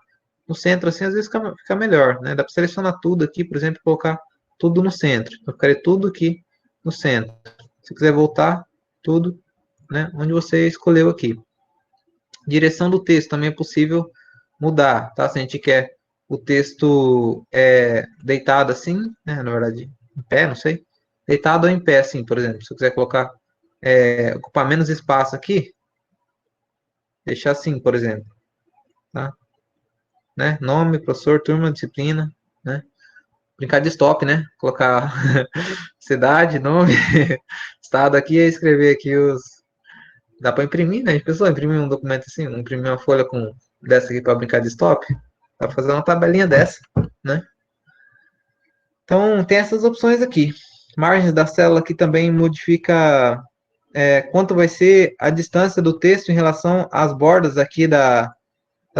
No centro, assim, às vezes fica melhor, né? Dá para selecionar tudo aqui, por exemplo, colocar tudo no centro. Eu ficaria tudo aqui no centro. Se quiser voltar, tudo, né, onde você escolheu aqui. Direção do texto também é possível mudar, tá? Se a gente quer o texto deitado assim, né? Na verdade, em pé, não sei. Deitado ou em pé, assim, por exemplo. Se eu quiser colocar, ocupar menos espaço aqui, deixar assim, por exemplo, tá? Né? Nome, professor, turma, disciplina, né? Brincar de stop, né? Colocar cidade, nome, estado aqui e escrever aqui os. Dá para imprimir, né? A pessoa imprimir um documento assim, imprimir uma folha com dessa aqui para brincar de stop. Dá para fazer uma tabelinha dessa, né? Então, tem essas opções aqui. Margens da célula aqui também modifica quanto vai ser a distância do texto em relação às bordas aqui da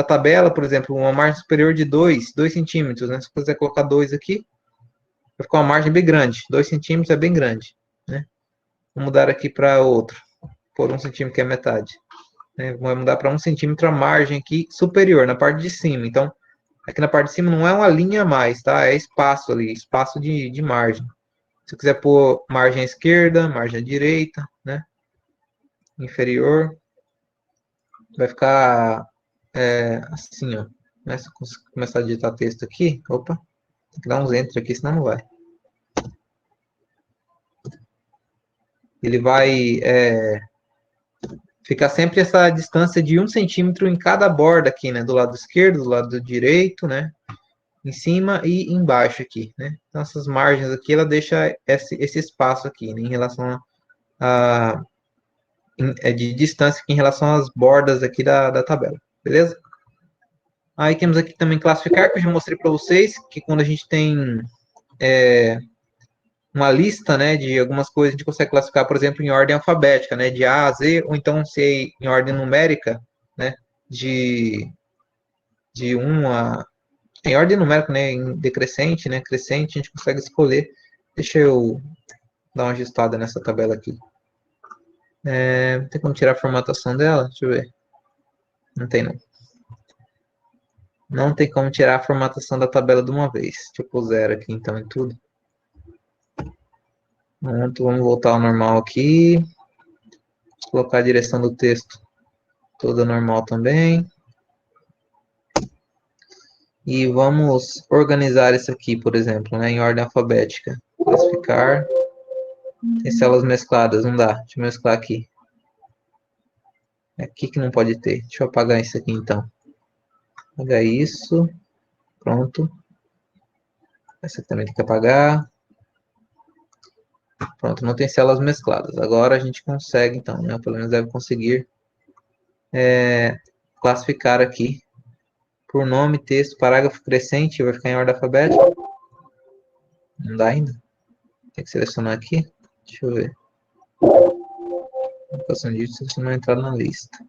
tabela, por exemplo, uma margem superior de 2 centímetros, né? Se você quiser colocar 2 aqui, vai ficar uma margem bem grande. 2 centímetros é bem grande, né? Vou mudar aqui para outro, por 1 centímetro, que é metade. Né? Vou mudar para 1 centímetro a margem aqui superior, na parte de cima. Então, aqui na parte de cima não é uma linha a mais, tá? É espaço ali, espaço de margem. Se eu quiser pôr margem à esquerda, margem à direita, né? Inferior, vai ficar assim, ó. Né? Se eu começar a digitar texto aqui, opa, tem que dar uns enter aqui, senão não vai. Ele vai ficar sempre essa distância de 1 centímetro em cada borda aqui, né? Do lado esquerdo, do lado direito, né? Em cima e embaixo aqui, né? Então, essas margens aqui, ela deixa esse espaço aqui, né? Em relação de distância aqui em relação às bordas aqui da tabela, beleza? Aí temos aqui também classificar, que eu já mostrei para vocês, que quando a gente tem uma lista, né, de algumas coisas, a gente consegue classificar, por exemplo, em ordem alfabética, né, de A a Z, ou então se em ordem numérica, né, de 1 a... Em ordem numérica, né, em decrescente, né, crescente, a gente consegue escolher. Deixa eu dar uma ajustada nessa tabela aqui. Tem como tirar a formatação dela? Deixa eu ver. Não tem, não. Não tem como tirar a formatação da tabela de uma vez. Deixa eu pôr 0 aqui, então, em tudo. Pronto, vamos voltar ao normal aqui. Vou colocar a direção do texto toda normal também. E vamos organizar isso aqui, por exemplo, né, em ordem alfabética. Classificar. Tem células mescladas, não dá. Deixa eu mesclar aqui. É aqui que não pode ter. Deixa eu apagar isso aqui, então. Apagar isso. Pronto. Essa aqui também tem que apagar. Pronto, não tem células mescladas. Agora a gente consegue, então, né? Pelo menos deve conseguir classificar aqui por nome, texto, parágrafo crescente. Vai ficar em ordem alfabética. Não dá ainda. Tem que selecionar aqui. Deixa eu ver. Colocação de dígitos não entrar na lista.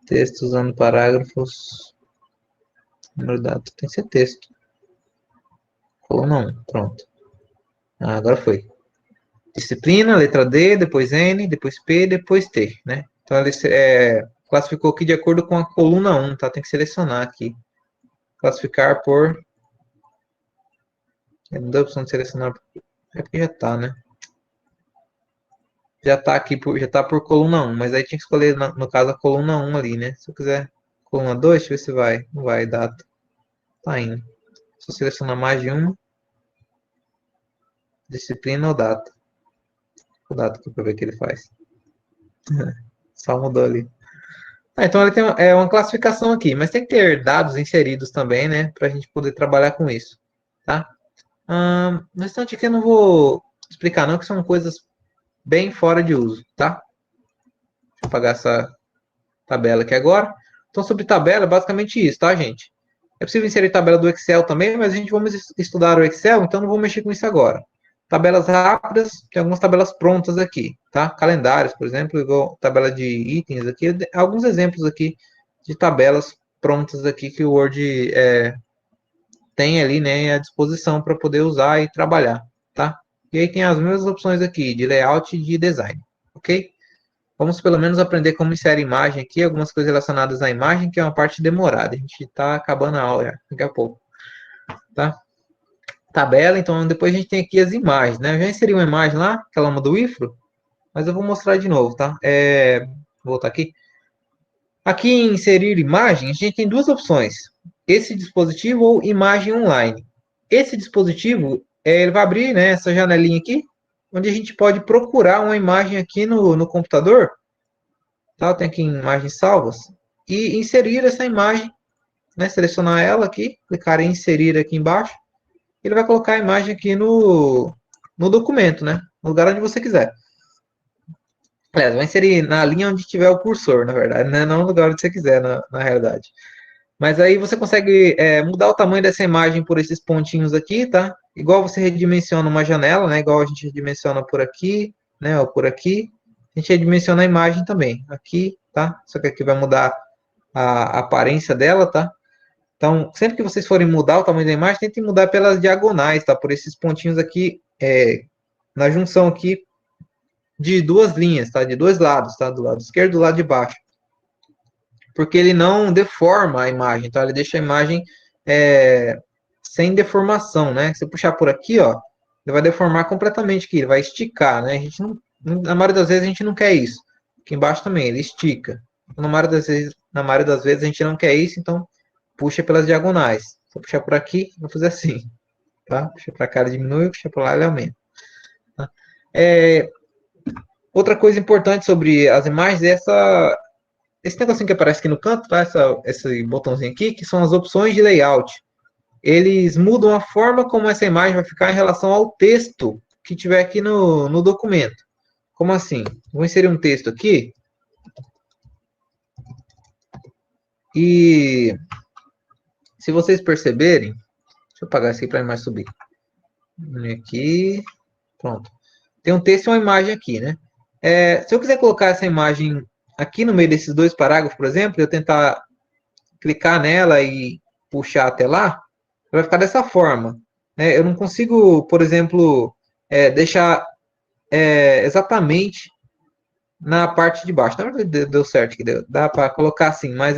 Texto usando parágrafos. Número dado. Tem que ser texto. Coluna 1. Pronto. Agora foi. Disciplina, letra D, depois N, depois P, depois T, né? Então, ele classificou aqui de acordo com a coluna 1, tá? Tem que selecionar aqui. Classificar por Não deu a opção de selecionar. É porque já tá, né? Já tá aqui, já tá por coluna 1, mas aí tinha que escolher, no caso, a coluna 1 ali, né? Se eu quiser coluna 2, deixa eu ver se vai. Não vai, data. Tá indo. Se eu selecionar mais de uma, disciplina ou data. O data aqui pra ver o que ele faz. Só mudou ali. Então ele tem uma classificação aqui, mas tem que ter dados inseridos também, né? Pra gente poder trabalhar com isso, tá? No instante aqui eu não vou explicar não, que são coisas bem fora de uso, tá? Deixa eu apagar essa tabela aqui agora. Então, sobre tabela, é basicamente isso, tá, gente? É possível inserir tabela do Excel também, mas a gente vamos estudar o Excel, então não vou mexer com isso agora. Tabelas rápidas, tem algumas tabelas prontas aqui, tá? Calendários, por exemplo, igual tabela de itens aqui, alguns exemplos aqui de tabelas prontas aqui que o Word tem ali, né, à disposição para poder usar e trabalhar, tá? E aí tem as mesmas opções aqui de layout e de design, ok? Vamos pelo menos aprender como inserir imagem aqui, algumas coisas relacionadas à imagem, que é uma parte demorada. A gente está acabando a aula já, daqui a pouco, tá? Tabela, então depois a gente tem aqui as imagens, né? Eu já inseri uma imagem lá, aquela uma do IFRO, mas eu vou mostrar de novo, tá? Vou voltar aqui. Aqui em inserir imagem, a gente tem duas opções. Esse dispositivo ou imagem online. Esse dispositivo, ele vai abrir, né, essa janelinha aqui, onde a gente pode procurar uma imagem aqui no computador, tá? Tem aqui imagens salvas, e inserir essa imagem, né? Selecionar ela aqui, clicar em inserir aqui embaixo, ele vai colocar a imagem aqui no documento, né? No lugar onde você quiser. Aliás, vai inserir na linha onde tiver o cursor, na verdade, né? Não no lugar onde você quiser, na realidade. Mas aí você consegue mudar o tamanho dessa imagem por esses pontinhos aqui, tá? Igual você redimensiona uma janela, né? Igual a gente redimensiona por aqui, né? Ou por aqui. A gente redimensiona a imagem também. Aqui, tá? Só que aqui vai mudar a aparência dela, tá? Então, sempre que vocês forem mudar o tamanho da imagem, tentem mudar pelas diagonais, tá? Por esses pontinhos aqui, na junção aqui de duas linhas, tá? De dois lados, tá? Do lado esquerdo e do lado de baixo. Porque ele não deforma a imagem, tá? Ele deixa a imagem sem deformação, né? Se eu puxar por aqui, ó, ele vai deformar completamente aqui, ele vai esticar, né? A gente não, na maioria das vezes a gente não quer isso. Aqui embaixo também, ele estica. Na maioria das vezes a gente não quer isso, então puxa pelas diagonais. Se eu puxar por aqui, vou fazer assim, tá? Puxa para cá, ele diminui, puxa para lá, ele aumenta. Tá? Outra coisa importante sobre as imagens é esse negocinho que aparece aqui no canto, tá? Esse botãozinho aqui, que são as opções de layout. Eles mudam a forma como essa imagem vai ficar em relação ao texto que tiver aqui no documento. Como assim? Vou inserir um texto aqui. E se vocês perceberem, deixa eu apagar isso aqui para a imagem subir. Aqui, pronto. Tem um texto e uma imagem aqui, né? Se eu quiser colocar essa imagem aqui no meio desses dois parágrafos, por exemplo, eu tentar clicar nela e puxar até lá, vai ficar dessa forma, né? Eu não consigo, por exemplo, deixar exatamente na parte de baixo. Na verdade, deu certo, que dá para colocar assim, mas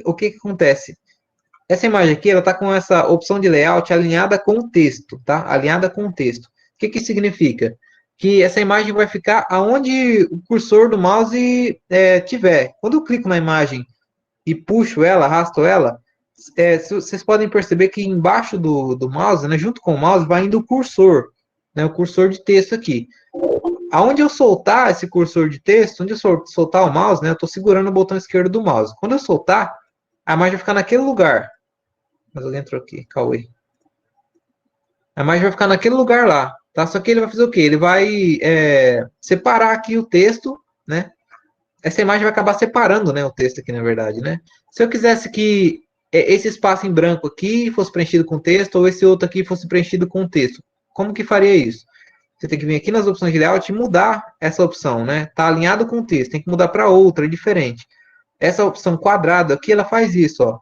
o que acontece? Essa imagem aqui, ela está com essa opção de layout alinhada com o texto, tá? Alinhada com o texto. O que isso significa? Que essa imagem vai ficar aonde o cursor do mouse tiver. Quando eu clico na imagem e puxo ela, arrasto ela, vocês podem perceber que embaixo do mouse, né, junto com o mouse, vai indo o cursor, né, o cursor de texto aqui. Aonde eu soltar esse cursor de texto, onde eu soltar o mouse, né, eu estou segurando o botão esquerdo do mouse. Quando eu soltar, a imagem vai ficar naquele lugar. Mas alguém entrou aqui, Cauê. A imagem vai ficar naquele lugar lá, tá? Só que ele vai fazer o quê? Ele vai separar aqui o texto, né? Essa imagem vai acabar separando, né, o texto aqui, na verdade, né? Se eu quisesse que esse espaço em branco aqui fosse preenchido com texto, ou esse outro aqui fosse preenchido com texto, como que faria isso? Você tem que vir aqui nas opções de layout e mudar essa opção, né? Tá alinhado com o texto, tem que mudar para outra, diferente. Essa opção quadrada aqui, ela faz isso, ó.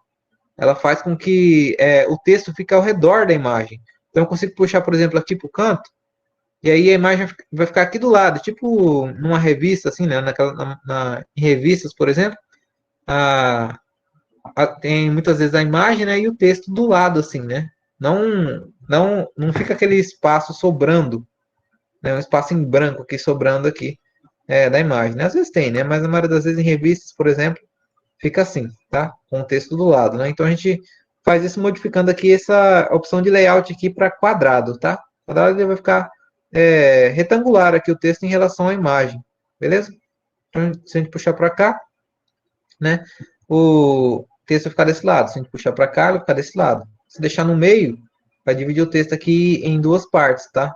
Ela faz com que o texto fique ao redor da imagem. Então, eu consigo puxar, por exemplo, aqui para o canto, e aí a imagem vai ficar aqui do lado, tipo numa revista, assim, né? Em revistas, por exemplo, tem muitas vezes a imagem, né? E o texto do lado, assim, né? não fica aquele espaço sobrando, né? Um espaço em branco aqui sobrando aqui da imagem, né? Às vezes tem, né? Mas na maioria das vezes em revistas, por exemplo, fica assim, tá? Com o texto do lado, né? Então a gente faz isso modificando aqui essa opção de layout aqui para quadrado, tá? Quadrado ele vai ficar retangular aqui o texto em relação à imagem, beleza? Então, se a gente puxar para cá, né? O texto vai ficar desse lado. Se a gente puxar para cá, ele vai ficar desse lado. Se deixar no meio, vai dividir o texto aqui em duas partes, tá?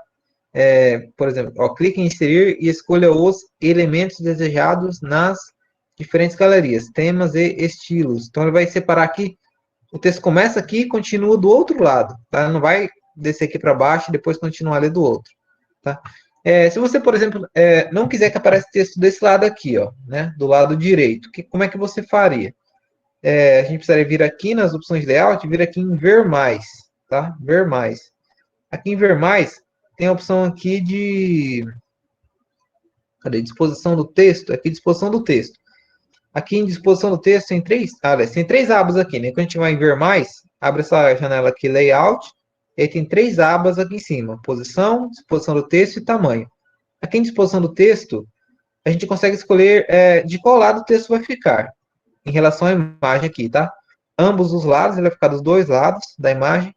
Por exemplo, ó, clique em inserir e escolha os elementos desejados nas diferentes galerias, temas e estilos. Então, ele vai separar aqui. O texto começa aqui e continua do outro lado, tá? Não vai descer aqui para baixo e depois continuar ali do outro, tá? Se você, por exemplo, não quiser que apareça texto desse lado aqui, ó, né? Do lado direito, como é que você faria? A gente precisaria vir aqui nas opções de layout, vir aqui em ver mais, tá? Ver mais. Aqui em ver mais, tem a opção aqui de... Cadê? Disposição do texto. Aqui, disposição do texto. Aqui em disposição do texto tem três abas aqui, né? Quando a gente vai em ver mais, abre essa janela aqui, layout, e aí tem três abas aqui em cima, posição, disposição do texto e tamanho. Aqui em disposição do texto, a gente consegue escolher de qual lado o texto vai ficar, em relação à imagem aqui, tá? Ambos os lados, ele vai ficar dos dois lados da imagem,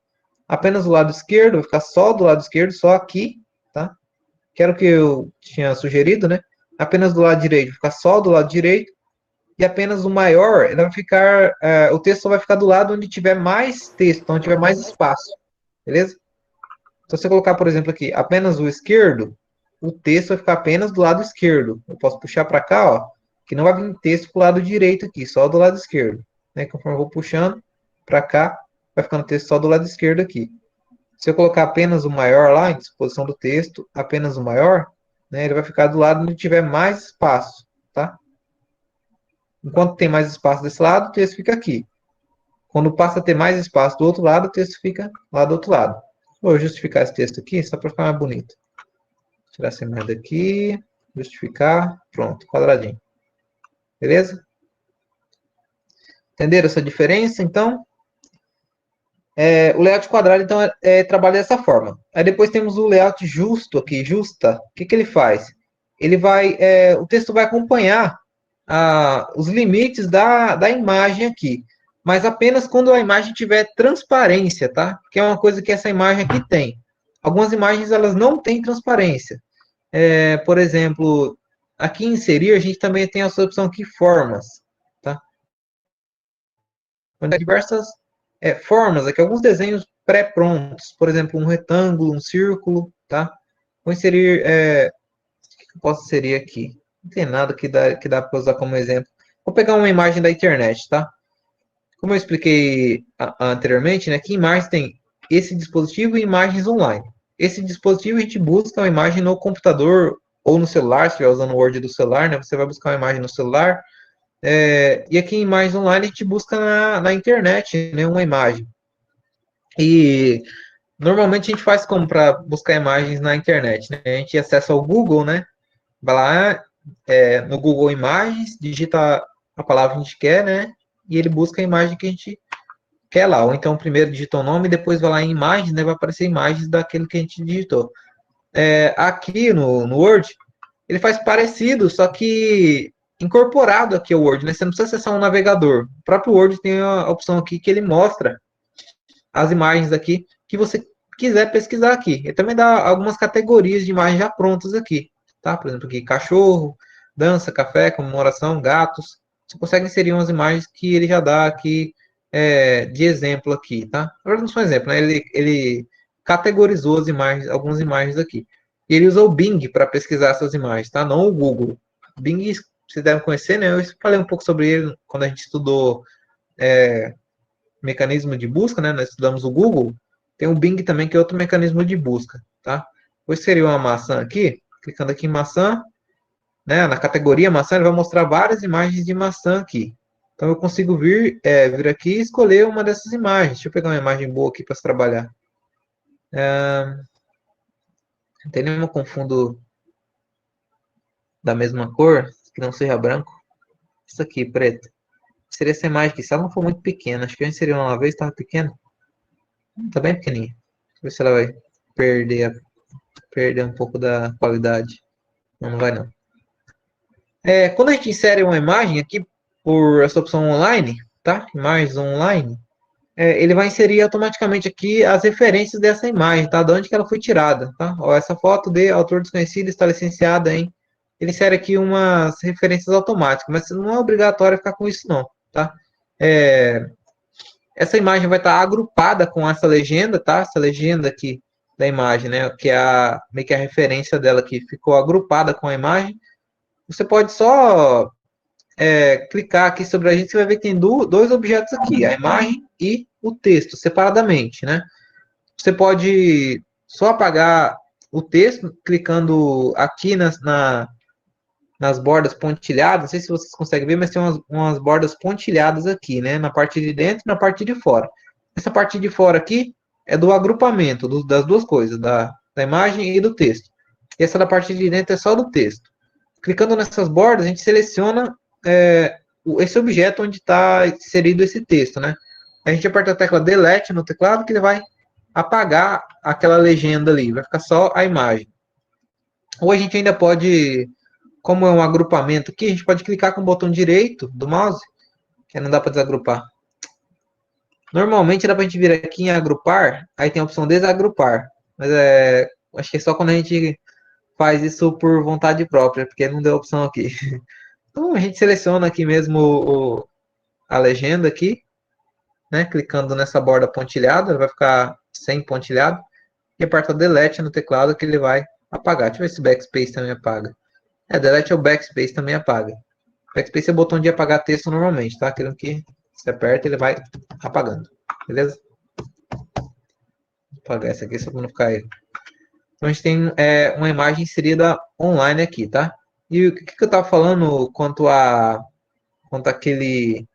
apenas o lado esquerdo, vai ficar só do lado esquerdo, só aqui, tá? Que era o que eu tinha sugerido, né? Apenas do lado direito, vai ficar só do lado direito, e apenas o maior, ele vai ficar, o texto só vai ficar do lado onde tiver mais texto, onde tiver mais espaço, beleza? Então, se eu colocar, por exemplo, aqui, apenas o esquerdo, o texto vai ficar apenas do lado esquerdo. Eu posso puxar para cá, ó, que não vai vir texto para o lado direito aqui, só do lado esquerdo. Né? Conforme eu vou puxando para cá, vai ficando texto só do lado esquerdo aqui. Se eu colocar apenas o maior lá, em disposição do texto, apenas o maior, né, ele vai ficar do lado onde tiver mais espaço, tá? Enquanto tem mais espaço desse lado, o texto fica aqui. Quando passa a ter mais espaço do outro lado, o texto fica lá do outro lado. Vou justificar esse texto aqui, só para ficar mais bonito. Tirar essa merda daqui, justificar, pronto, quadradinho. Beleza? Entenderam essa diferença, então? O layout quadrado, então, trabalha dessa forma. Aí depois temos o layout justo aqui, justa. O que ele faz? O texto vai acompanhar os limites da imagem aqui, mas apenas quando a imagem tiver transparência, tá? Que é uma coisa que essa imagem aqui tem. Algumas imagens, elas não têm transparência. Por exemplo, aqui em inserir, a gente também tem essa opção aqui, formas, tá? Onde há diversas formas, aqui alguns desenhos pré-prontos, por exemplo, um retângulo, um círculo, tá? Vou inserir, o que eu posso inserir aqui? Não tem nada que dá para usar como exemplo. Vou pegar uma imagem da internet, tá? Como eu expliquei anteriormente, né, que imagens tem esse dispositivo e imagens online. Esse dispositivo a gente busca uma imagem no computador ou no celular, se estiver usando o Word do celular, né, você vai buscar uma imagem no celular. E aqui em imagens online a gente busca na internet, né, uma imagem. E normalmente a gente faz como para buscar imagens na internet, né? A gente acessa o Google, né? Vai lá no Google Imagens, digita a palavra que a gente quer, né? E ele busca a imagem que a gente quer lá. Ou então primeiro digita o nome, depois vai lá em imagens, né? Vai aparecer imagens daquele que a gente digitou. Aqui no Word, ele faz parecido, só que incorporado aqui ao Word, né? Você não precisa acessar um navegador. O próprio Word tem a opção aqui que ele mostra as imagens aqui que você quiser pesquisar aqui. Ele também dá algumas categorias de imagens já prontas aqui, tá? Por exemplo, aqui cachorro, dança, café, comemoração, gatos. Você consegue inserir umas imagens que ele já dá aqui de exemplo aqui, tá? Na verdade, não são exemplo, né? Ele categorizou as imagens, algumas imagens aqui. E ele usou o Bing para pesquisar essas imagens, tá? Não o Google. Bing, vocês devem conhecer, né? Eu falei um pouco sobre ele quando a gente estudou mecanismo de busca, né? Nós estudamos o Google. Tem o Bing também, que é outro mecanismo de busca, tá? Vou inserir uma maçã aqui, clicando aqui em maçã, né? Na categoria maçã, ele vai mostrar várias imagens de maçã aqui. Então, eu consigo vir aqui e escolher uma dessas imagens. Deixa eu pegar uma imagem boa aqui para se trabalhar. Não tem nenhuma com fundo da mesma cor, que não seja branco. Isso aqui, preto. Seria essa imagem aqui, se ela não for muito pequena. Acho que eu inseri uma vez, estava pequena. Tá bem pequenininha. Deixa eu ver se ela vai perder um pouco da qualidade. Não, não vai não. Quando a gente insere uma imagem aqui por essa opção online, tá? Imagens online, ele vai inserir automaticamente aqui as referências dessa imagem, tá? De onde que ela foi tirada, tá? Ó, essa foto de autor desconhecido está licenciada em... Ele insere aqui umas referências automáticas, mas não é obrigatório ficar com isso não, tá? Essa imagem vai estar agrupada com essa legenda, tá? Essa legenda aqui da imagem, né? Que é meio que a referência dela aqui, ficou agrupada com a imagem. Você pode só clicar aqui sobre a gente, você vai ver que tem dois objetos aqui, a imagem e o texto, separadamente, né? Você pode só apagar o texto clicando aqui nas bordas pontilhadas, não sei se vocês conseguem ver, mas tem umas bordas pontilhadas aqui, né? Na parte de dentro e na parte de fora. Essa parte de fora aqui é do agrupamento das duas coisas, da imagem e do texto. E essa da parte de dentro é só do texto. Clicando nessas bordas, a gente seleciona esse objeto onde está inserido esse texto, né? A gente aperta a tecla Delete no teclado que ele vai apagar aquela legenda ali, vai ficar só a imagem. Ou a gente ainda pode, como é um agrupamento aqui, a gente pode clicar com o botão direito do mouse, que não dá para desagrupar. Normalmente dá para a gente vir aqui em agrupar, aí tem a opção desagrupar, mas acho que é só quando a gente faz isso por vontade própria, porque não deu opção aqui. Então a gente seleciona aqui mesmo a legenda aqui, né? Clicando nessa borda pontilhada, vai ficar sem pontilhado, e aperta Delete no teclado que ele vai apagar. Deixa eu ver se Backspace também apaga. Delete ou Backspace também apaga. Backspace é o botão de apagar texto normalmente, tá? Aquilo que você aperta, ele vai apagando. Beleza? Vou apagar essa aqui só para não ficar erro. Então a gente tem uma imagem inserida online aqui, tá? E o que eu estava falando quanto àquele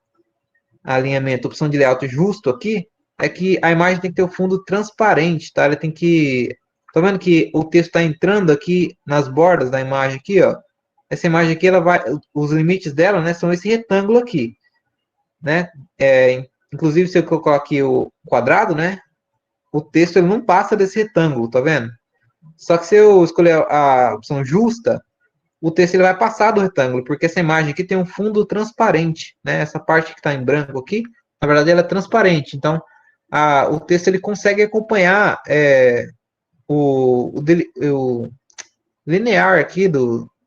alinhamento, opção de layout justo aqui, é que a imagem tem que ter o fundo transparente, tá? Ele tem que... Tá vendo que o texto está entrando aqui nas bordas da imagem aqui, ó? Essa imagem aqui, ela vai... Os limites dela, né, são esse retângulo aqui, né? Inclusive, se eu colocar aqui o quadrado, né? O texto, ele não passa desse retângulo, tá vendo? Só que se eu escolher a opção justa, o texto ele vai passar do retângulo, porque essa imagem aqui tem um fundo transparente, né? Essa parte que está em branco aqui, na verdade ela é transparente, então o texto ele consegue acompanhar o linear aqui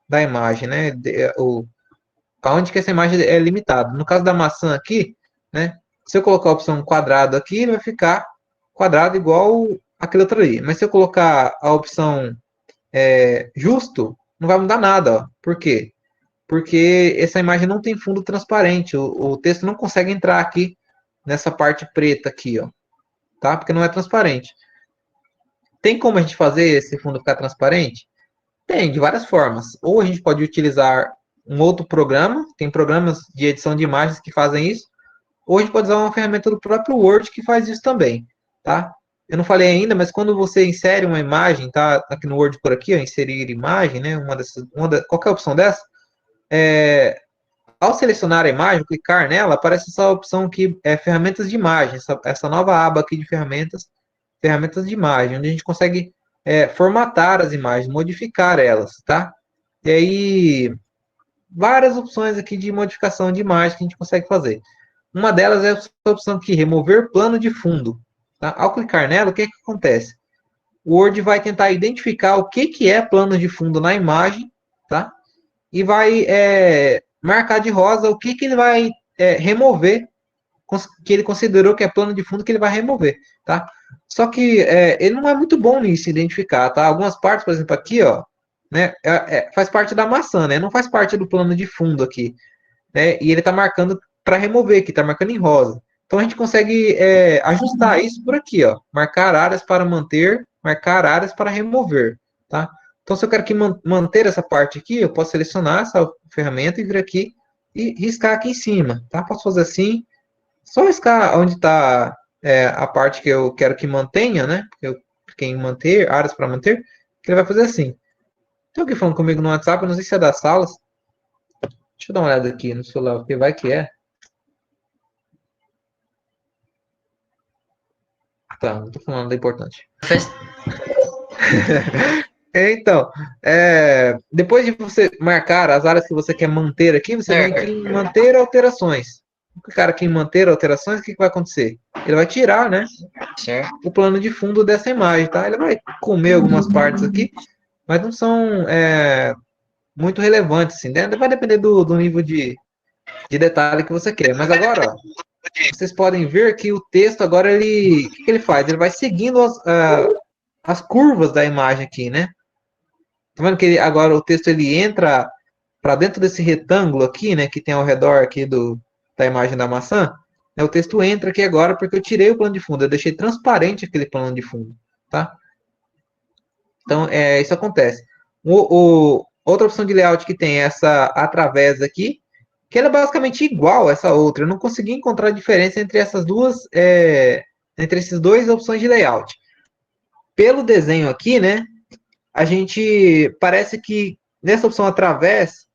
da imagem, né? Aonde que essa imagem é limitada. No caso da maçã aqui, né? Se eu colocar a opção quadrado aqui, ele vai ficar quadrado igual aquele outro ali. Mas se eu colocar a opção justo, não vai mudar nada, ó. Por quê? Porque essa imagem não tem fundo transparente, o texto não consegue entrar aqui nessa parte preta aqui, ó, tá? Porque não é transparente. Tem como a gente fazer esse fundo ficar transparente? Tem, de várias formas. Ou a gente pode utilizar um outro programa, tem programas de edição de imagens que fazem isso, ou a gente pode usar uma ferramenta do próprio Word que faz isso também, tá? Eu não falei ainda, mas quando você insere uma imagem, tá aqui no Word por aqui, ó, inserir imagem, né? Qualquer opção dessa, ao selecionar a imagem, clicar nela, aparece essa opção que é ferramentas de imagem, essa nova aba aqui de ferramentas de imagem, onde a gente consegue formatar as imagens, modificar elas, tá? E aí, várias opções aqui de modificação de imagem que a gente consegue fazer. Uma delas é essa opção aqui, remover plano de fundo. Tá? Ao clicar nela, o que acontece? O Word vai tentar identificar o que é plano de fundo na imagem, tá? E vai marcar de rosa o que ele vai remover, que ele considerou que é plano de fundo que ele vai remover, tá? Só que ele não é muito bom nisso, identificar, tá? Algumas partes, por exemplo, aqui, ó, né, faz parte da maçã, né? Não faz parte do plano de fundo aqui, né? E ele está marcando para remover aqui, está marcando em rosa. Então a gente consegue ajustar isso por aqui, ó. Marcar áreas para manter, marcar áreas para remover, tá? Então, se eu quero que manter essa parte aqui, eu posso selecionar essa ferramenta e vir aqui e riscar aqui em cima, tá? Posso fazer assim, só riscar onde está a parte que eu quero que mantenha, né? Eu cliquei em manter, áreas para manter, que ele vai fazer assim. Tem alguém falando comigo no WhatsApp, eu não sei se é das salas. Deixa eu dar uma olhada aqui no celular, porque vai que é. Tá, não tô falando da importante. Faz- Então, depois de você marcar as áreas que você quer manter aqui, você vem aqui Certo, em manter alterações. O cara aqui em manter alterações, o que vai acontecer? Ele vai tirar, né, certo. o plano de fundo dessa imagem, tá? Ele vai comer algumas partes aqui, mas não são muito relevantes, assim, né? Vai depender do nível de detalhe que você quer. Mas agora, ó, vocês podem ver que o texto agora, o que ele faz? Ele vai seguindo as curvas da imagem aqui, né? Tá vendo que agora o texto ele entra para dentro desse retângulo aqui, né, que tem ao redor aqui da imagem da maçã? Né, o texto entra aqui agora porque eu tirei o plano de fundo, eu deixei transparente aquele plano de fundo, tá? Então, isso acontece. Outra opção de layout que tem essa através aqui, que ela é basicamente igual a essa outra. Eu não consegui encontrar diferença entre essas duas, entre esses dois opções de layout. Pelo desenho aqui, né, a gente parece que nessa opção através,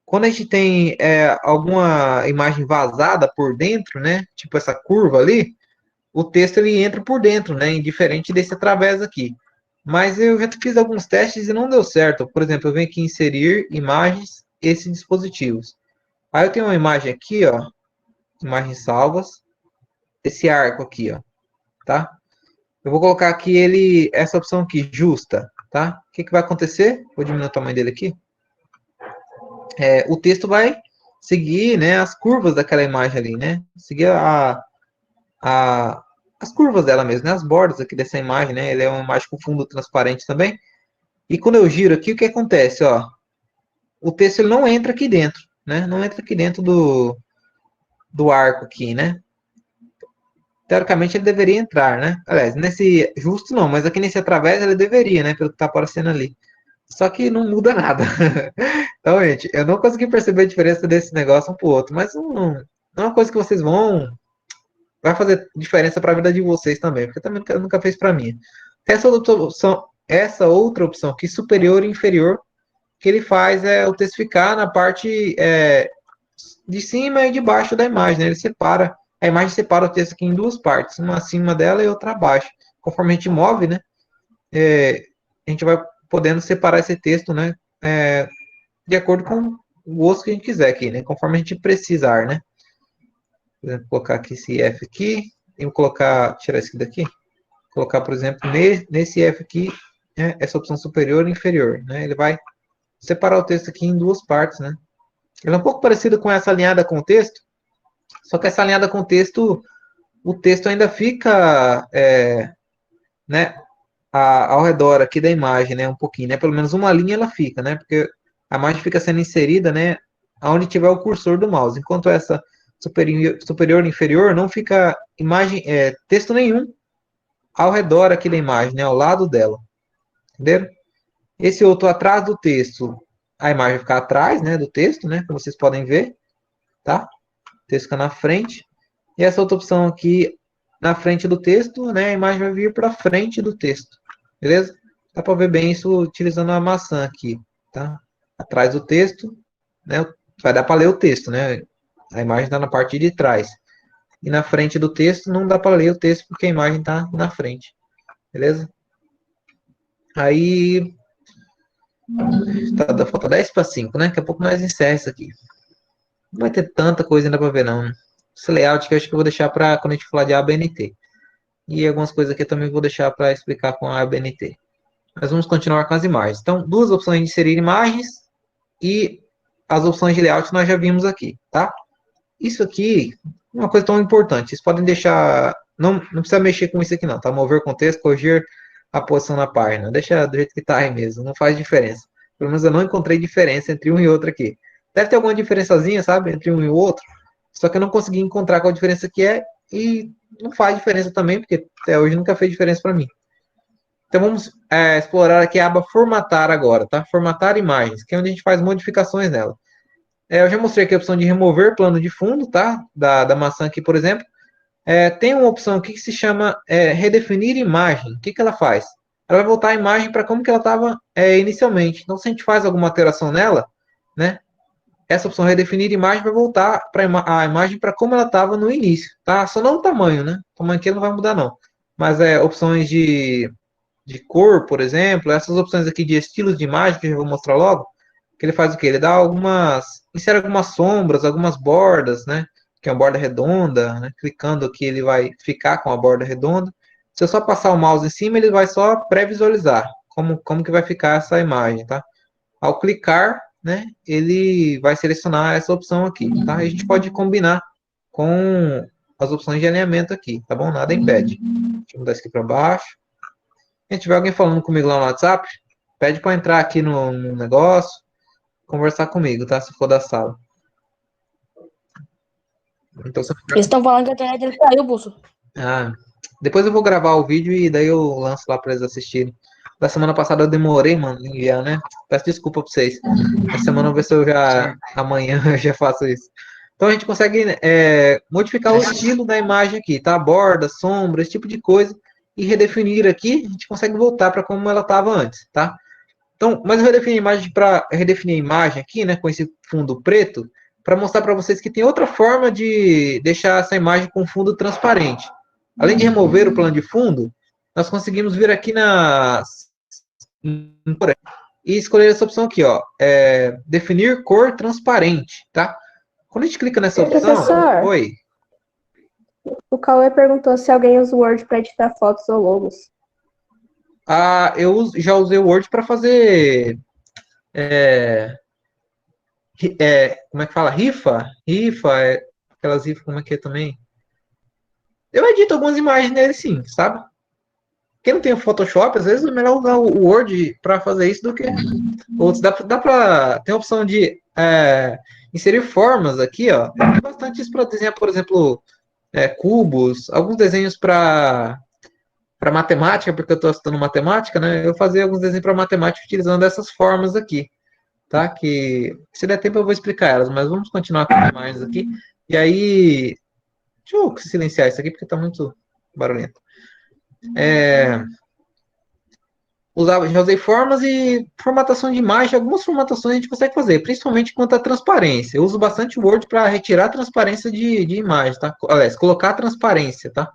quando a gente tem alguma imagem vazada por dentro, né, tipo essa curva ali, o texto ele entra por dentro, né, indiferente desse através aqui. Mas eu já fiz alguns testes e não deu certo. Por exemplo, eu venho aqui em inserir imagens, esses dispositivos. Aí eu tenho uma imagem aqui, ó, imagens salvas, esse arco aqui, ó, tá? Eu vou colocar aqui essa opção aqui, justa, tá? O que vai acontecer? Vou diminuir o tamanho dele aqui. O texto vai seguir, né, as curvas daquela imagem ali, né? Seguir as curvas dela mesmo, né? As bordas aqui dessa imagem, né? Ele é uma imagem com fundo transparente também. E quando eu giro aqui, o que acontece, ó? O texto ele não entra aqui dentro, né? Não entra aqui dentro do arco aqui, né? Teoricamente ele deveria entrar, né? Aliás, nesse justo não, mas aqui nesse através ele deveria, né? Pelo que tá aparecendo ali. Só que não muda nada. Então, gente, eu não consegui perceber a diferença desse negócio um pro outro, mas não é uma coisa que vocês vai fazer diferença para a vida de vocês também, porque também nunca fez para mim. Essa outra opção aqui, superior e inferior, que ele faz o texto ficar na parte de cima e de baixo da imagem, né? Ele separa, a imagem separa o texto aqui em duas partes, uma acima dela e outra abaixo. Conforme a gente move, né? A gente vai podendo separar esse texto, né? De acordo com o gosto que a gente quiser aqui, né? Conforme a gente precisar, né? Por exemplo, colocar aqui esse F aqui, e vou tirar esse daqui, colocar, por exemplo, nesse F aqui, né, essa opção superior e inferior, né? Ele vai separar o texto aqui em duas partes, né? Ele é um pouco parecido com essa alinhada com o texto, só que essa alinhada com o texto ainda fica, né, ao redor aqui da imagem, né, um pouquinho, né? Pelo menos uma linha ela fica, né? Porque a imagem fica sendo inserida, né, aonde tiver o cursor do mouse, enquanto essa superior e inferior não fica texto nenhum ao redor aqui da imagem, né, ao lado dela, entenderam? Esse outro atrás do texto, a imagem fica atrás, né, do texto, né, como vocês podem ver, tá? O texto fica na frente. E essa outra opção aqui, na frente do texto, né, a imagem vai vir para frente do texto, beleza? Dá para ver bem isso utilizando a maçã aqui, tá? Atrás do texto, né, vai dar para ler o texto, né? A imagem está na parte de trás. E na frente do texto não dá para ler o texto porque a imagem está na frente, beleza? Aí falta 10 para 5, né? Daqui a pouco nós encerramos isso aqui. Não vai ter tanta coisa ainda para ver, não. Esse layout que eu acho que eu vou deixar para quando a gente falar de ABNT. E algumas coisas aqui eu também vou deixar para explicar com a ABNT. Mas vamos continuar com as imagens. Então, duas opções de inserir imagens e as opções de layout nós já vimos aqui, tá? Isso aqui é uma coisa tão importante. Vocês podem deixar... Não precisa mexer com isso aqui não, tá? Mover o contexto, corrigir a posição na página. Deixa do jeito que está aí mesmo, não faz diferença. Pelo menos eu não encontrei diferença entre um e outro aqui. Deve ter alguma diferençazinha, sabe? Entre um e o outro. Só que eu não consegui encontrar qual a diferença que é e não faz diferença também, porque até hoje nunca fez diferença para mim. Então vamos explorar aqui a aba formatar agora, tá? Formatar imagens, que é onde a gente faz modificações nela. Eu já mostrei aqui a opção de remover plano de fundo, tá? Da maçã aqui, por exemplo. Tem uma opção aqui que se chama redefinir imagem. O que ela faz? Ela vai voltar a imagem para como que ela estava inicialmente. Então, se a gente faz alguma alteração nela, né? Essa opção redefinir imagem vai voltar a imagem para como ela estava no início, tá? Só não o tamanho, né? O tamanho aqui não vai mudar, não. mas opções de cor, por exemplo, essas opções aqui de estilos de imagem, que eu já vou mostrar logo, que ele faz o quê? Ele dá insere algumas sombras, algumas bordas, né? Que é uma borda redonda, né? Clicando aqui, ele vai ficar com a borda redonda. Se eu só passar o mouse em cima, ele vai só pré-visualizar como que vai ficar essa imagem, tá? Ao clicar, né, ele vai selecionar essa opção aqui, tá? E a gente pode combinar com as opções de alinhamento aqui, tá bom? Nada impede. Deixa eu mudar isso aqui para baixo. Se tiver alguém falando comigo lá no WhatsApp, pede para entrar aqui no negócio, conversar comigo, tá? Se for da sala. Então, Eles estão falando que a internet dele caiu, Busso. Depois eu vou gravar o vídeo e daí eu lanço lá para eles assistirem. Da semana passada eu demorei, mano, em enviar, né? Peço desculpa para vocês. Essa semana eu vou ver se eu amanhã eu já faço isso. Então a gente consegue modificar o estilo da imagem aqui, tá? Borda, sombra, esse tipo de coisa. E redefinir aqui, a gente consegue voltar para como ela estava antes, tá? Então, mas eu redefinir a imagem aqui, né, com esse fundo preto, para mostrar para vocês que tem outra forma de deixar essa imagem com fundo transparente. Além de remover o plano de fundo, nós conseguimos vir aqui e escolher essa opção aqui, ó, definir cor transparente, tá? Quando a gente clica nessa opção, professor, oi. O Cauê perguntou se alguém usa o Word para editar fotos ou logos. Eu já usei o Word para fazer como é que fala? Rifa, aquelas rifas, como é que é também? Eu edito algumas imagens nele, sim, sabe? Quem não tem o Photoshop, às vezes é melhor usar o Word para fazer isso do que outros. Dá para tem a opção de inserir formas aqui, ó. Tem bastante isso para desenhar, por exemplo, cubos, alguns desenhos para matemática, porque eu estou estudando matemática, né? Eu fazia alguns desenhos para matemática utilizando essas formas aqui, tá? Que se der tempo eu vou explicar elas, mas vamos continuar com as imagens aqui. E aí, deixa eu silenciar isso aqui porque está muito barulhento. Já usei formas e formatação de imagem. Algumas formatações a gente consegue fazer, principalmente quanto à transparência. Eu uso bastante o Word para retirar a transparência de imagem, tá? Aliás, colocar a transparência, tá?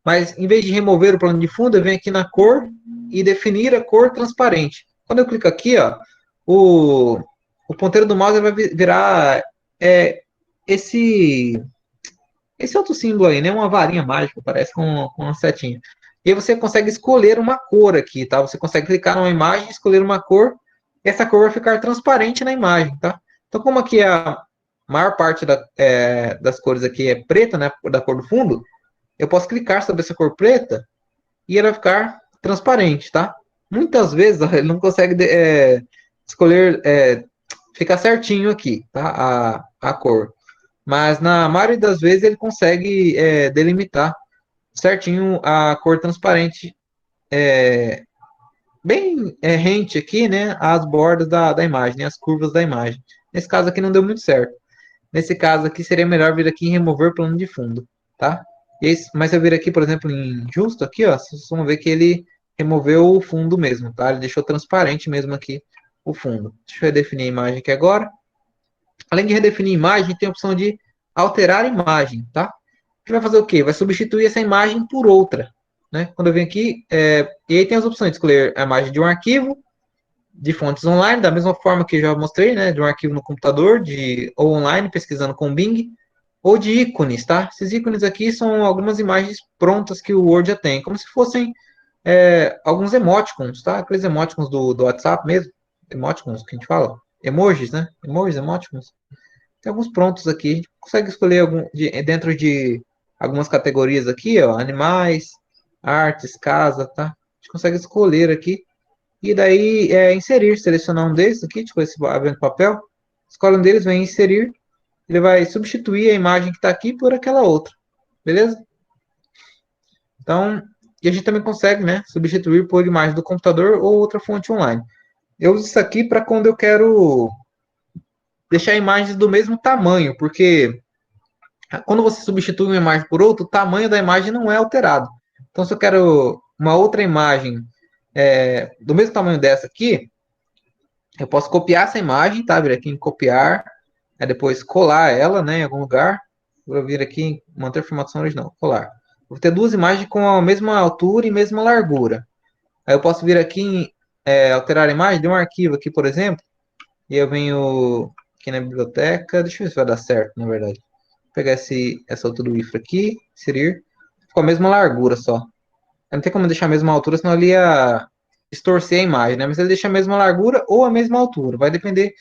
Mas em vez de remover o plano de fundo, eu venho aqui na cor e definir a cor transparente. Quando eu clico aqui, ó, o ponteiro do mouse vai virar esse outro símbolo aí, né? Uma varinha mágica, parece com uma setinha. E aí você consegue escolher uma cor aqui, tá? Você consegue clicar numa imagem, escolher uma cor, e essa cor vai ficar transparente na imagem, tá? Então, como aqui a maior parte das cores aqui é preta, né? Da cor do fundo, eu posso clicar sobre essa cor preta e ela vai ficar transparente, tá? Muitas vezes ele não consegue escolher, ficar certinho aqui, tá? A cor. Mas na maioria das vezes ele consegue delimitar certinho a cor transparente, bem rente aqui, né? As bordas da imagem, né, as curvas da imagem. Nesse caso aqui não deu muito certo. Nesse caso aqui seria melhor vir aqui em remover plano de fundo, tá? Mas se eu vir aqui, por exemplo, em justo aqui, ó, vocês vão ver que ele removeu o fundo mesmo, tá? Ele deixou transparente mesmo aqui o fundo. Deixa eu redefinir a imagem aqui agora. Além de redefinir a imagem, tem a opção de alterar a imagem, tá? Que vai fazer o quê? Vai substituir essa imagem por outra, né? Quando eu venho aqui, e aí tem as opções de escolher a imagem de um arquivo, de fontes online, da mesma forma que eu já mostrei, né? De um arquivo no computador, ou online, pesquisando com Bing, ou de ícones, tá? Esses ícones aqui são algumas imagens prontas que o Word já tem, como se fossem alguns emoticons, tá? Aqueles emoticons do WhatsApp mesmo, emoticons que a gente fala, emojis, né? Emojis, emoticons. Tem alguns prontos aqui, a gente consegue escolher dentro de algumas categorias aqui, ó, animais, artes, casa, tá? A gente consegue escolher aqui e daí inserir, selecionar um desses aqui, tipo esse abrindo papel, escolhe um deles, vem inserir, ele vai substituir a imagem que está aqui por aquela outra, beleza? Então, e a gente também consegue, né, substituir por imagem do computador ou outra fonte online. Eu uso isso aqui para quando eu quero deixar imagens do mesmo tamanho, porque quando você substitui uma imagem por outra, o tamanho da imagem não é alterado. Então, se eu quero uma outra imagem do mesmo tamanho dessa aqui, eu posso copiar essa imagem, tá? Vir aqui em copiar, depois colar ela, né, em algum lugar. Vou vir aqui em manter formação original, colar. Vou ter duas imagens com a mesma altura e mesma largura. Aí eu posso vir aqui em alterar a imagem, de um arquivo aqui, por exemplo, e eu venho aqui na biblioteca, deixa eu ver se vai dar certo, na verdade. Vou pegar essa altura do IFRA aqui, inserir, com a mesma largura só. Não tem como deixar a mesma altura, senão ele ia distorcer a imagem, né? Mas ele deixa a mesma largura ou a mesma altura. Vai depender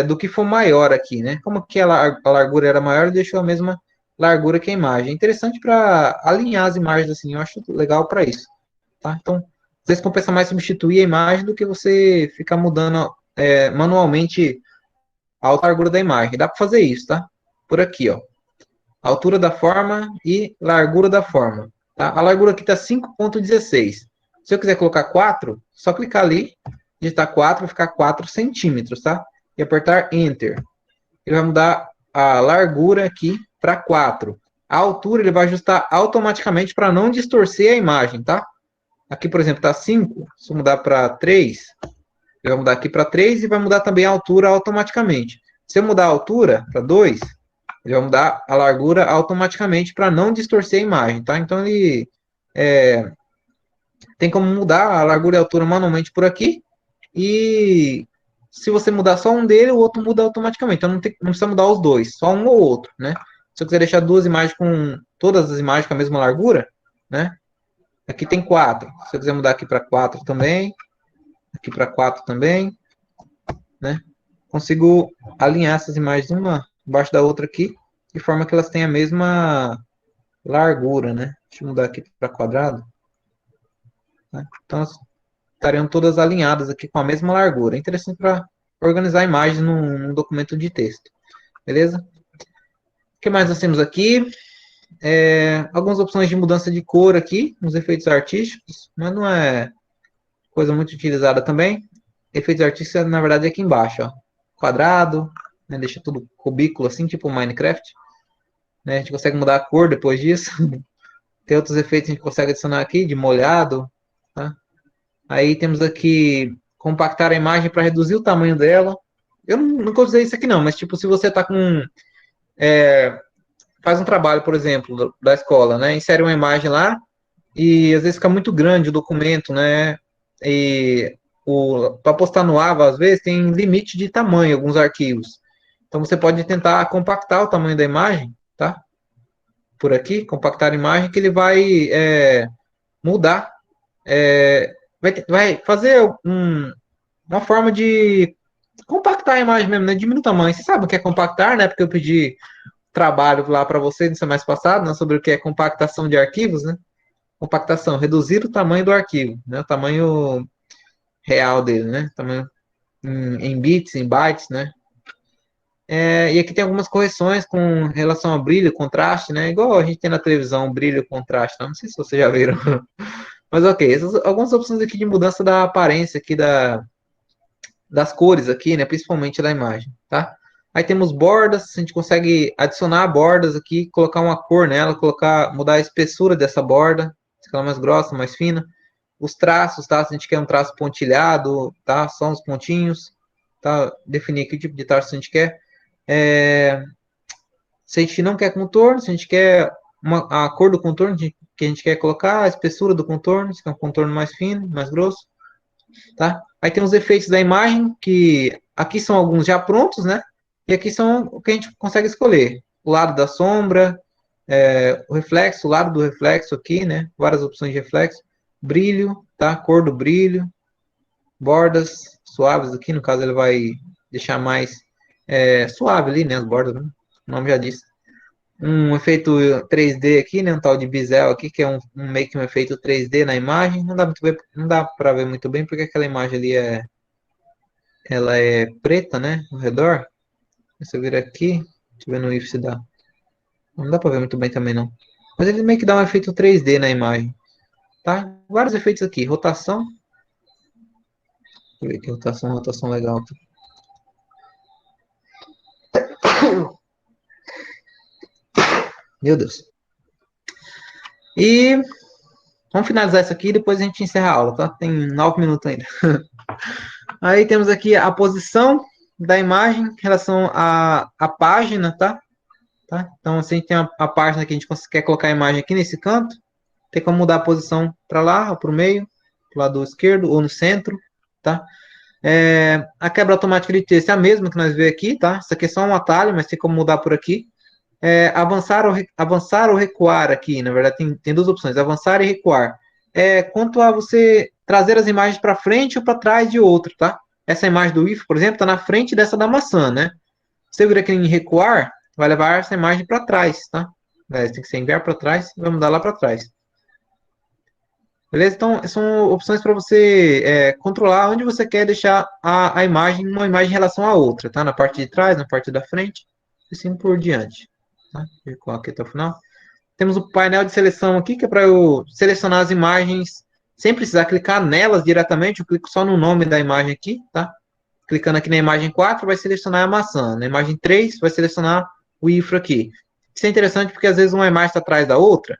do que for maior aqui, né? Como que a largura era maior, ele deixou a mesma largura que a imagem. É interessante para alinhar as imagens, assim. Eu acho legal para isso, tá? Então, às vezes compensa mais substituir a imagem do que você ficar mudando manualmente a largura da imagem. Dá para fazer isso, tá? Por aqui, ó. Altura da forma e largura da forma. Tá? A largura aqui está 5,16. Se eu quiser colocar 4, só clicar ali, digitar 4, vai ficar 4 centímetros, tá? E apertar Enter. Ele vai mudar a largura aqui para 4. A altura ele vai ajustar automaticamente para não distorcer a imagem, tá? Aqui, por exemplo, está 5. Se eu mudar para 3, ele vai mudar aqui para 3 e vai mudar também a altura automaticamente. Se eu mudar a altura para 2, ele vai mudar a largura automaticamente para não distorcer a imagem, tá? Então ele tem como mudar a largura e a altura manualmente por aqui. E se você mudar só um dele, o outro muda automaticamente. Então não precisa mudar os dois, só um ou outro, né? Se eu quiser deixar duas imagens com todas as imagens com a mesma largura, né? Aqui tem 4. Se eu quiser mudar aqui para 4 também, aqui para 4 também, né? Consigo alinhar essas imagens uma embaixo da outra aqui, de forma que elas tenham a mesma largura, né? Deixa eu mudar aqui para quadrado. Tá? Então, elas estariam todas alinhadas aqui com a mesma largura. É interessante para organizar a imagem num documento de texto. Beleza? O que mais nós temos aqui? Algumas opções de mudança de cor aqui, nos efeitos artísticos, mas não é coisa muito utilizada também. Efeitos artísticos, na verdade, é aqui embaixo, ó. Quadrado, né? Deixa tudo cubículo assim, tipo Minecraft. Né? A gente consegue mudar a cor depois disso. Tem outros efeitos que a gente consegue adicionar aqui, de molhado. Tá? Aí temos aqui compactar a imagem para reduzir o tamanho dela. Eu nunca usei isso aqui não, mas tipo, se você está com... faz um trabalho, por exemplo, da escola, né? Insere uma imagem lá e às vezes fica muito grande o documento, né? E para postar no AVA, às vezes, tem limite de tamanho alguns arquivos. Então você pode tentar compactar o tamanho da imagem, tá? Por aqui, compactar a imagem, que ele vai mudar, vai fazer uma forma de compactar a imagem mesmo, né? Diminuir o tamanho. Você sabe o que é compactar, né? Porque eu pedi trabalho lá para você no semestre passado, né? Sobre o que é compactação de arquivos, né? Compactação, reduzir o tamanho do arquivo, né? O tamanho real dele, né? Tamanho em bits, em bytes, né? E aqui tem algumas correções com relação a brilho, contraste, né? Igual a gente tem na televisão, brilho, contraste. Não sei se vocês já viram. Mas ok, algumas opções aqui de mudança da aparência aqui das cores aqui, né? Principalmente da imagem, tá? Aí temos bordas, a gente consegue adicionar bordas aqui, colocar uma cor nela, mudar a espessura dessa borda, se ela é mais grossa, mais fina. Os traços, tá? Se a gente quer um traço pontilhado, tá? Só uns pontinhos, tá? Definir que tipo de traço a gente quer. Se a gente não quer contorno, se a gente quer a cor do contorno que a gente quer colocar, a espessura do contorno, se quer um contorno mais fino, mais grosso, tá? Aí tem os efeitos da imagem, que aqui são alguns já prontos, né? E aqui são o que a gente consegue escolher. O lado da sombra, o reflexo, o lado do reflexo aqui, né? Várias opções de reflexo. Brilho, tá? Cor do brilho. Bordas suaves aqui, no caso ele vai deixar mais suave ali, né? As bordas, né? O nome já disse. Um efeito 3D aqui, né? Um tal de Bezel aqui, que é meio que um efeito 3D na imagem. Não dá para ver muito bem, porque aquela imagem ali ela é preta, né? Ao redor. Se eu vir aqui, deixa eu ver no if se dá. Não dá para ver muito bem também, não. Mas ele meio que dá um efeito 3D na imagem. Tá? Vários efeitos aqui. Rotação. Deixa eu ver aqui, rotação legal. Meu Deus. E vamos finalizar isso aqui e depois a gente encerra a aula, tá? Tem 9 minutos ainda. Aí temos aqui a posição da imagem em relação à página, tá? tá? Então, se a gente tem a página que a gente quer colocar a imagem aqui nesse canto, tem como mudar a posição para lá, ou para o meio, para o lado esquerdo ou no centro, tá? A quebra automática de texto é a mesma que nós vemos aqui, tá? Isso aqui é só um atalho, mas tem como mudar por aqui. Avançar ou recuar aqui, na verdade tem duas opções, avançar e recuar. Quanto a você trazer as imagens para frente ou para trás de outra, tá? Essa imagem do if, por exemplo, está na frente dessa da maçã, né? Se eu vir aqui em recuar, vai levar essa imagem para trás, tá? Tem que ser enviar para trás, vai mudar lá para trás. Beleza? Então, são opções para você controlar onde você quer deixar a imagem, uma imagem em relação à outra, tá? Na parte de trás, na parte da frente, e assim por diante. Tá? Vou aqui até o final. Temos o painel de seleção aqui, que é para eu selecionar as imagens sem precisar clicar nelas diretamente. Eu clico só no nome da imagem aqui, tá? Clicando aqui na imagem 4, vai selecionar a maçã. Na imagem 3, vai selecionar o ifro aqui. Isso é interessante porque às vezes uma imagem está atrás da outra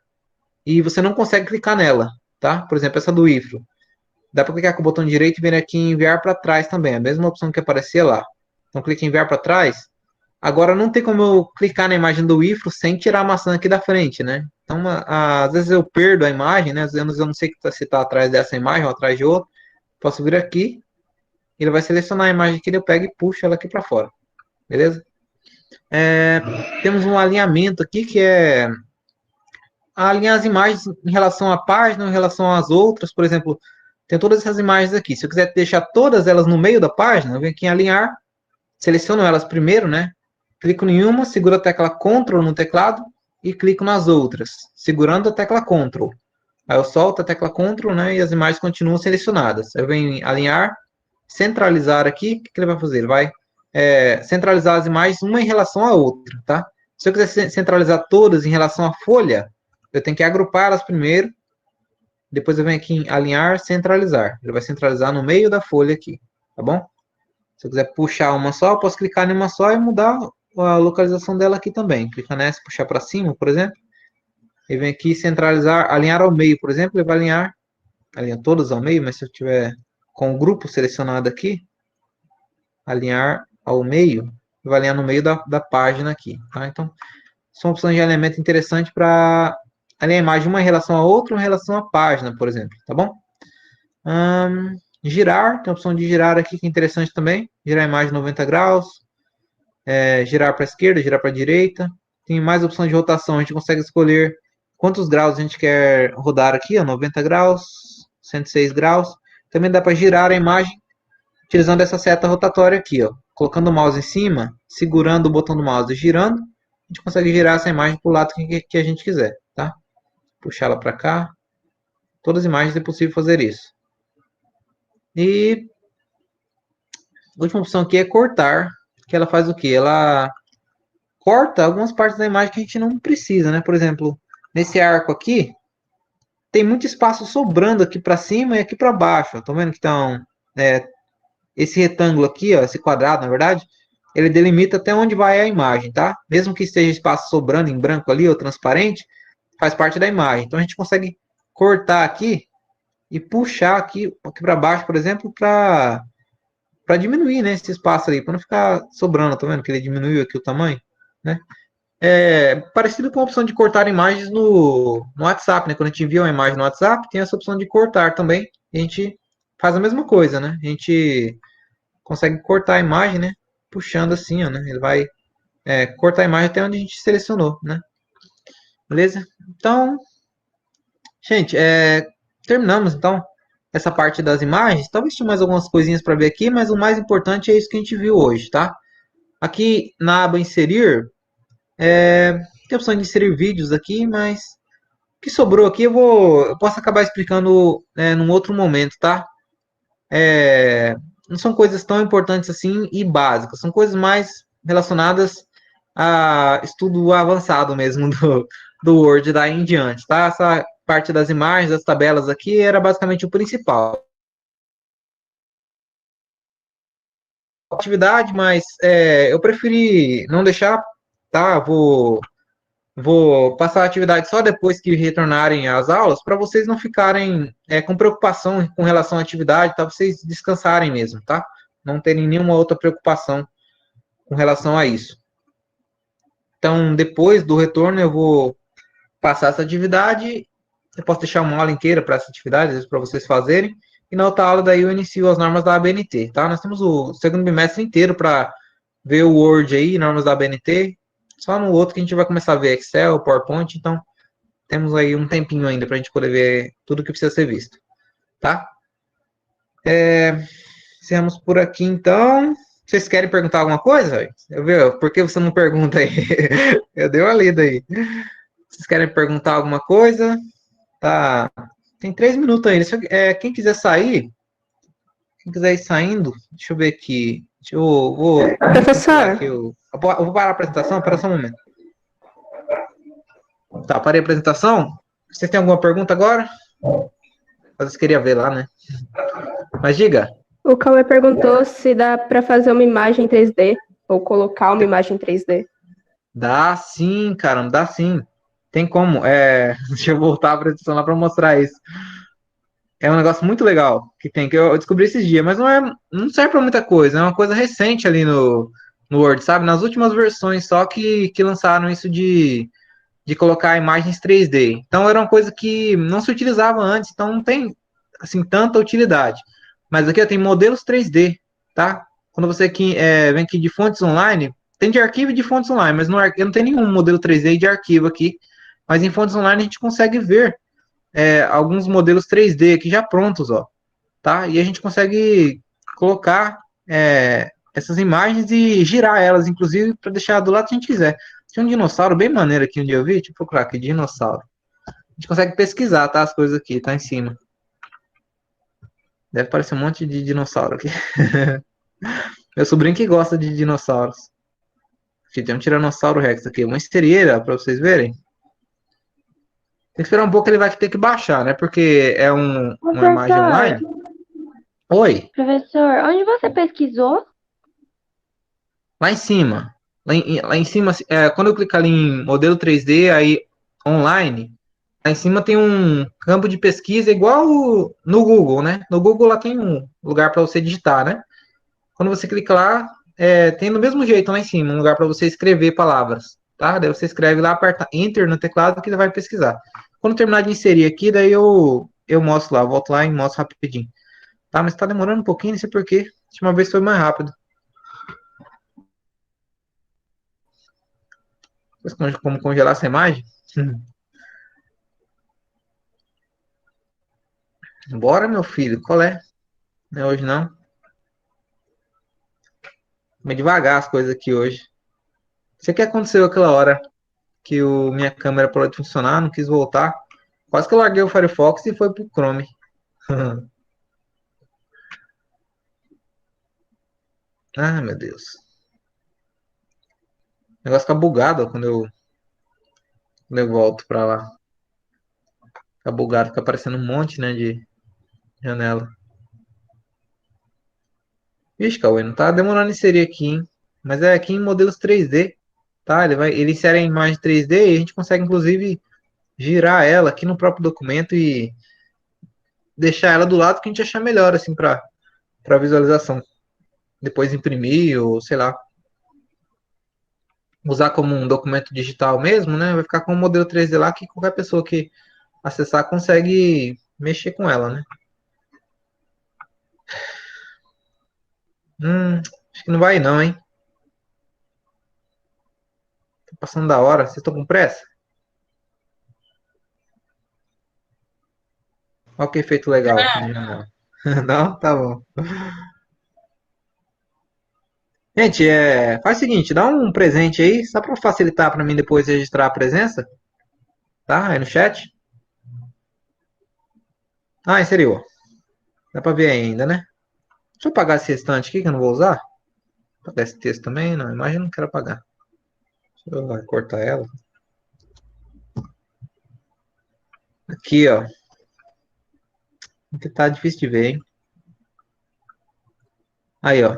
e você não consegue clicar nela, tá? Por exemplo, essa do ifro. Dá para clicar com o botão direito e vir aqui em enviar para trás também. A mesma opção que aparecia lá. Então, clique em enviar para trás. Agora, não tem como eu clicar na imagem do ifro sem tirar a maçã aqui da frente, né? Então, às vezes eu perdo a imagem, né? Às vezes eu não sei se está atrás dessa imagem ou atrás de outra. Posso vir aqui. Ele vai selecionar a imagem que eu pego e puxo ela aqui para fora. Beleza? Temos um alinhamento aqui que é alinhar as imagens em relação à página, em relação às outras. Por exemplo, tem todas essas imagens aqui. Se eu quiser deixar todas elas no meio da página, eu venho aqui em alinhar, seleciono elas primeiro, né? Clico em uma, seguro a tecla Ctrl no teclado e clico nas outras, segurando a tecla Ctrl. Aí eu solto a tecla Ctrl, né? E as imagens continuam selecionadas. Eu venho em alinhar, centralizar aqui. O que ele vai fazer? Ele vai centralizar as imagens uma em relação à outra, tá? Se eu quiser centralizar todas em relação à folha, eu tenho que agrupá-las primeiro. Depois eu venho aqui em alinhar, centralizar. Ele vai centralizar no meio da folha aqui, tá bom? Se eu quiser puxar uma só, eu posso clicar em uma só e mudar a localização dela aqui também. Clica nessa, puxar para cima, por exemplo. E vem aqui centralizar, alinhar ao meio, por exemplo. Ele vai alinha todas ao meio, mas se eu tiver com o grupo selecionado aqui, alinhar ao meio, vai alinhar no meio da página aqui, tá? Então, são opções de alinhamento interessantes para alinhar a imagem uma em relação a outra, uma em relação à página, por exemplo, tá bom? Girar, tem a opção de girar aqui que é interessante também, girar a imagem 90 graus, girar para a esquerda, girar para a direita, tem mais opções de rotação, a gente consegue escolher quantos graus a gente quer rodar aqui, ó, 90 graus, 106 graus, também dá para girar a imagem utilizando essa seta rotatória aqui, ó, colocando o mouse em cima, segurando o botão do mouse e girando, a gente consegue girar essa imagem para o lado que a gente quiser, tá? Puxar ela para cá, todas as imagens é possível fazer isso. E a última opção aqui é cortar, que ela faz o quê? Ela corta algumas partes da imagem que a gente não precisa, né? Por exemplo, nesse arco aqui, tem muito espaço sobrando aqui para cima e aqui para baixo. Estão vendo que estão esse retângulo aqui, ó, esse quadrado, na verdade, ele delimita até onde vai a imagem, tá? Mesmo que esteja espaço sobrando em branco ali ou transparente, faz parte da imagem. Então a gente consegue cortar aqui e puxar aqui para baixo, por exemplo, para diminuir, né, esse espaço ali, para não ficar sobrando. Tá vendo que ele diminuiu aqui o tamanho, né? Parecido com a opção de cortar imagens no WhatsApp, né? Quando a gente envia uma imagem no WhatsApp, tem essa opção de cortar também. E a gente faz a mesma coisa, né? A gente consegue cortar a imagem, né? Puxando assim, ó, né? Ele vai cortar a imagem até onde a gente selecionou, né? Beleza? Então, gente, terminamos então essa parte das imagens. Talvez tenha mais algumas coisinhas para ver aqui, mas o mais importante é isso que a gente viu hoje, tá? Aqui na aba inserir, tem a opção de inserir vídeos aqui, mas o que sobrou aqui eu posso acabar explicando num outro momento, tá? Não são coisas tão importantes assim e básicas, são coisas mais relacionadas a estudo avançado mesmo do Word daí em diante, tá? Essa parte das imagens, das tabelas aqui, era basicamente o principal. Atividade, mas eu preferi não deixar, tá? Vou passar a atividade só depois que retornarem às aulas, para vocês não ficarem com preocupação com relação à atividade, tá? Vocês descansarem mesmo, tá? Não terem nenhuma outra preocupação com relação a isso. Então, depois do retorno, eu vou passar essa atividade. Eu posso deixar uma aula inteira para essa atividade, para vocês fazerem. E na outra aula, daí, eu inicio as normas da ABNT, tá? Nós temos o segundo bimestre inteiro para ver o Word aí, normas da ABNT. Só no outro que a gente vai começar a ver Excel, PowerPoint. Então, temos aí um tempinho ainda para a gente poder ver tudo que precisa ser visto, tá? Encerramos por aqui, então. Vocês querem perguntar alguma coisa? Eu vejo, por que você não pergunta aí? Eu dei uma lida aí. Vocês querem perguntar alguma coisa? Tá. Tem 3 minutos ainda. Quem quiser sair, quem quiser ir saindo, deixa eu ver aqui. Vou Professor, aqui eu vou parar a apresentação, espera só um momento. Tá, parei a apresentação. Vocês têm alguma pergunta agora? Vocês queriam ver lá, né? Mas diga. o Cauê perguntou se dá para fazer uma imagem 3D ou colocar uma imagem 3D. Dá sim, cara, dá sim. Tem como. Deixa eu voltar a apresentação lá para mostrar isso. É um negócio muito legal que tem, que eu descobri esses dias, mas não serve para muita coisa. É uma coisa recente ali no Word, sabe? Nas últimas versões só que lançaram isso de colocar imagens 3D. Então era uma coisa que não se utilizava antes, então não tem assim tanta utilidade. Mas aqui tem modelos 3D, tá? Quando você aqui, vem aqui de fontes online, tem de arquivo e de fontes online, mas eu não tem nenhum modelo 3D de arquivo aqui. Mas em fontes online a gente consegue ver alguns modelos 3D aqui já prontos, ó, tá? E a gente consegue colocar essas imagens e girar elas, inclusive, para deixar do lado que a gente quiser. Tinha um dinossauro bem maneiro aqui onde eu vi, deixa eu procurar aqui, dinossauro. A gente consegue pesquisar, tá? As coisas aqui, tá em cima. Deve parecer um monte de dinossauro aqui. Meu sobrinho que gosta de dinossauros. Aqui, tem um Tiranossauro Rex aqui, uma esterieira, para vocês verem. Tem que esperar um pouco, ele vai ter que baixar, né? Porque é uma imagem online. Oi, Professor, onde você pesquisou? lá em cima. Lá em cima, quando eu clicar ali em modelo 3D, aí online, lá em cima tem um campo de pesquisa igual no Google, né? No Google lá tem um lugar para você digitar, né? Quando você clica lá, tem do mesmo jeito lá em cima, um lugar para você escrever palavras, tá? Daí você escreve lá, aperta Enter no teclado que ele vai pesquisar. Quando terminar de inserir aqui, daí eu mostro lá, volto lá e mostro rapidinho. Tá, mas tá demorando um pouquinho, não sei porquê. A última vez foi mais rápido. Como congelar essa imagem? Bora, meu filho, qual é? Não é hoje não. Meio devagar as coisas aqui hoje. Não sei o que aconteceu aquela hora que minha câmera parou de funcionar, não quis voltar. Quase que eu larguei o Firefox e foi pro Chrome. Ah, meu Deus. O negócio fica bugado ó, quando eu volto pra lá. Fica bugado, fica aparecendo um monte, né, de janela. Vixe, Cauê, não tá demorando inserir aqui, hein? Mas é aqui em modelos 3D, tá? Ele insere a imagem 3D e a gente consegue, inclusive, girar ela aqui no próprio documento e deixar ela do lado que a gente achar melhor, assim, para visualização. Depois imprimir ou, sei lá, usar como um documento digital mesmo, né? Vai ficar com o modelo 3D lá que qualquer pessoa que acessar consegue mexer com ela, né? Acho que não vai não, hein? Tá passando da hora. Vocês estão com pressa? Olha que efeito legal aqui de janela. Não? Tá bom. Gente, faz o seguinte, dá um presente aí, só para facilitar para mim depois registrar a presença, tá? Aí no chat. Ah, inseriu. Dá para ver ainda, né? Deixa eu apagar esse restante aqui que eu não vou usar. Apagar esse texto também, não, a imagem eu não quero apagar. Deixa eu cortar ela. Aqui, ó. Que tá difícil de ver, hein? Aí, ó.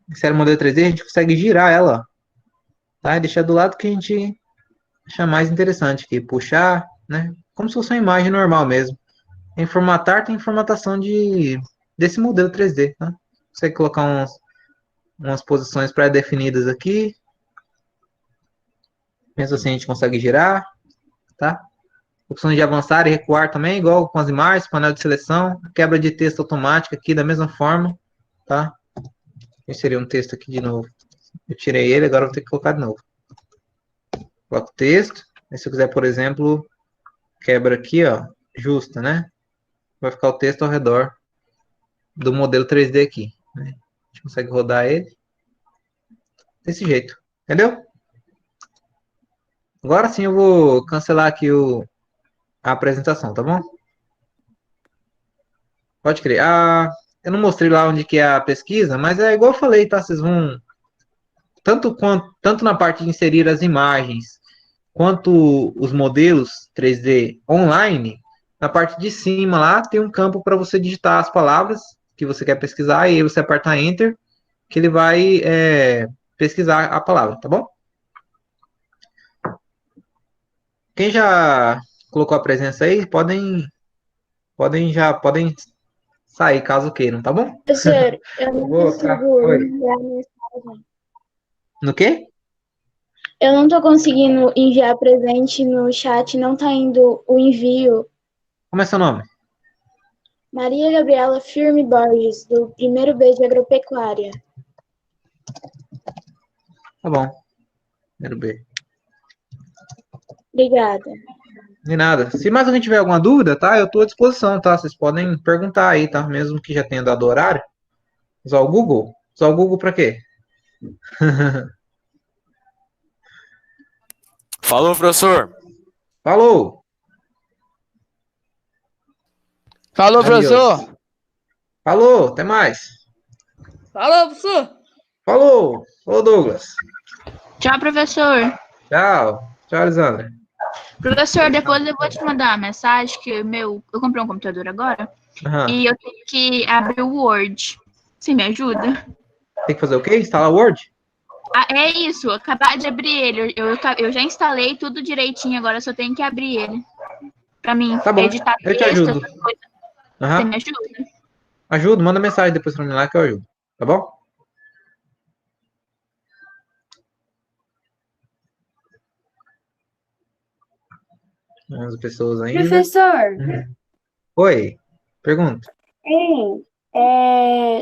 Insere modelo 3D, a gente consegue girar ela, ó. Tá? E deixar do lado que a gente achar mais interessante aqui. Puxar, né? Como se fosse uma imagem normal mesmo. Em formatar, tem formatação desse modelo 3D, tá? Consegue colocar umas posições pré-definidas aqui. Pensa assim, a gente consegue girar, tá? Opções de avançar e recuar também, igual com as imagens, painel de seleção, quebra de texto automática aqui da mesma forma, tá? Eu inserir um texto aqui de novo. Eu tirei ele, agora eu vou ter que colocar de novo. Coloco o texto, aí se eu quiser, por exemplo, quebra aqui, ó, justa, né? Vai ficar o texto ao redor do modelo 3D aqui, né? A gente consegue rodar ele desse jeito, entendeu? Agora sim eu vou cancelar aqui a apresentação, tá bom? Pode crer. Eu não mostrei lá onde que é a pesquisa, mas é igual eu falei, tá? Vocês vão tanto na parte de inserir as imagens quanto os modelos 3D online, na parte de cima lá tem um campo para você digitar as palavras que você quer pesquisar e aí você aperta Enter que ele vai pesquisar a palavra, tá bom? Quem já colocou a presença aí, podem sair caso queiram, tá bom? Professor, eu não Vou, tá. consigo Oi. enviar mensagem. No quê? Eu não tô conseguindo enviar presente no chat, não tá indo o envio. Como é seu nome? Maria Gabriela Firme Borges, do primeiro B de Agropecuária. Tá bom. Primeiro B. Obrigada. De nada. Se mais alguém tiver alguma dúvida, tá? Eu estou à disposição, tá? Vocês podem perguntar aí, tá? Mesmo que já tenha dado horário. Usar o Google? Usar o Google para quê? Falou, professor. Falou! Falou, Adiós. professor. Falou, até mais. Falou, professor! Falou! Falou, Douglas. Tchau, professor. Tchau. Tchau, Alisandra. Professor, depois eu vou te mandar uma mensagem que eu comprei um computador agora Aham. e eu tenho que abrir o Word. Você me ajuda? Tem que fazer o quê? Instalar o Word? Ah, é isso, acabar de abrir ele. Eu já instalei tudo direitinho, agora só tenho que abrir ele. Pra mim Tá bom, editar eu te texto, ajudo. essas coisas. Você Aham. me ajuda? Ajudo, manda mensagem depois pra mim lá que eu ajudo. Tá bom? As pessoas ainda. Professor, Oi, pergunta.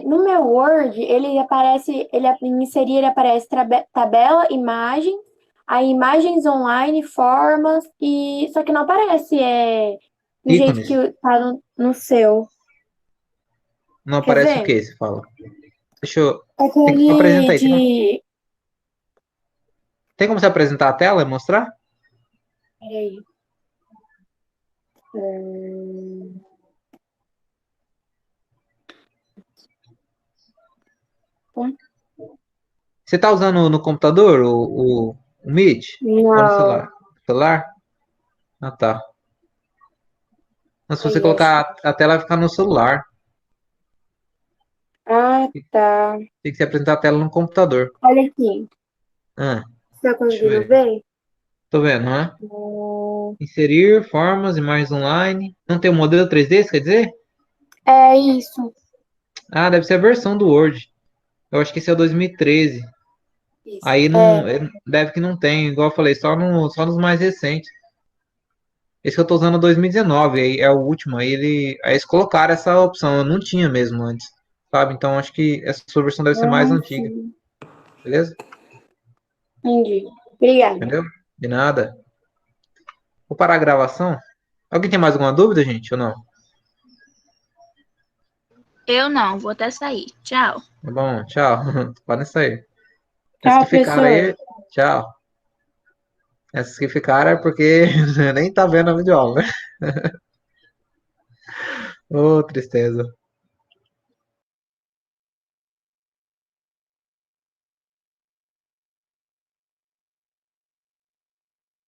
no meu Word, em inserir, ele aparece tabela, imagem, aí imagens online, formas, só que não aparece do jeito Ícones. que tá no seu. Não Quer aparece o ver? que você fala? Deixa eu. Tem que Aquele apresentar aí. de... Tem como você apresentar a tela e mostrar? Peraí. Você tá usando no computador o Meet? Ou no Não, celular? Celular? Ah, tá. Mas se você é colocar a tela, vai ficar no celular. Ah, tá. Tem que se apresentar a tela no computador. Olha aqui. Ah, Você tá deixa eu conseguindo ver. ver? Tô vendo, né? Hum, Inserir formas, imagens online. Não tem o modelo 3D, você quer dizer? É isso. Ah, deve ser a versão do Word. Eu acho que esse é o 2013. Isso. Aí não, deve que não tem, igual eu falei, só nos mais recentes. Esse que eu tô usando é 2019, aí é o último. Aí eles colocaram essa opção, eu não tinha mesmo antes, sabe? Então acho que essa sua versão deve ser mais antiga, Sim. beleza? Entendi. Obrigada. Entendeu? De nada. Vou parar a gravação. Alguém tem mais alguma dúvida, gente, ou não? Eu não, vou até sair. Tchau. Tá bom, tchau. Podem sair. Essas Tchau, que ficaram aí, professor. tchau. Essas que ficaram é porque nem tá vendo a videoaula, né? Ô, tristeza.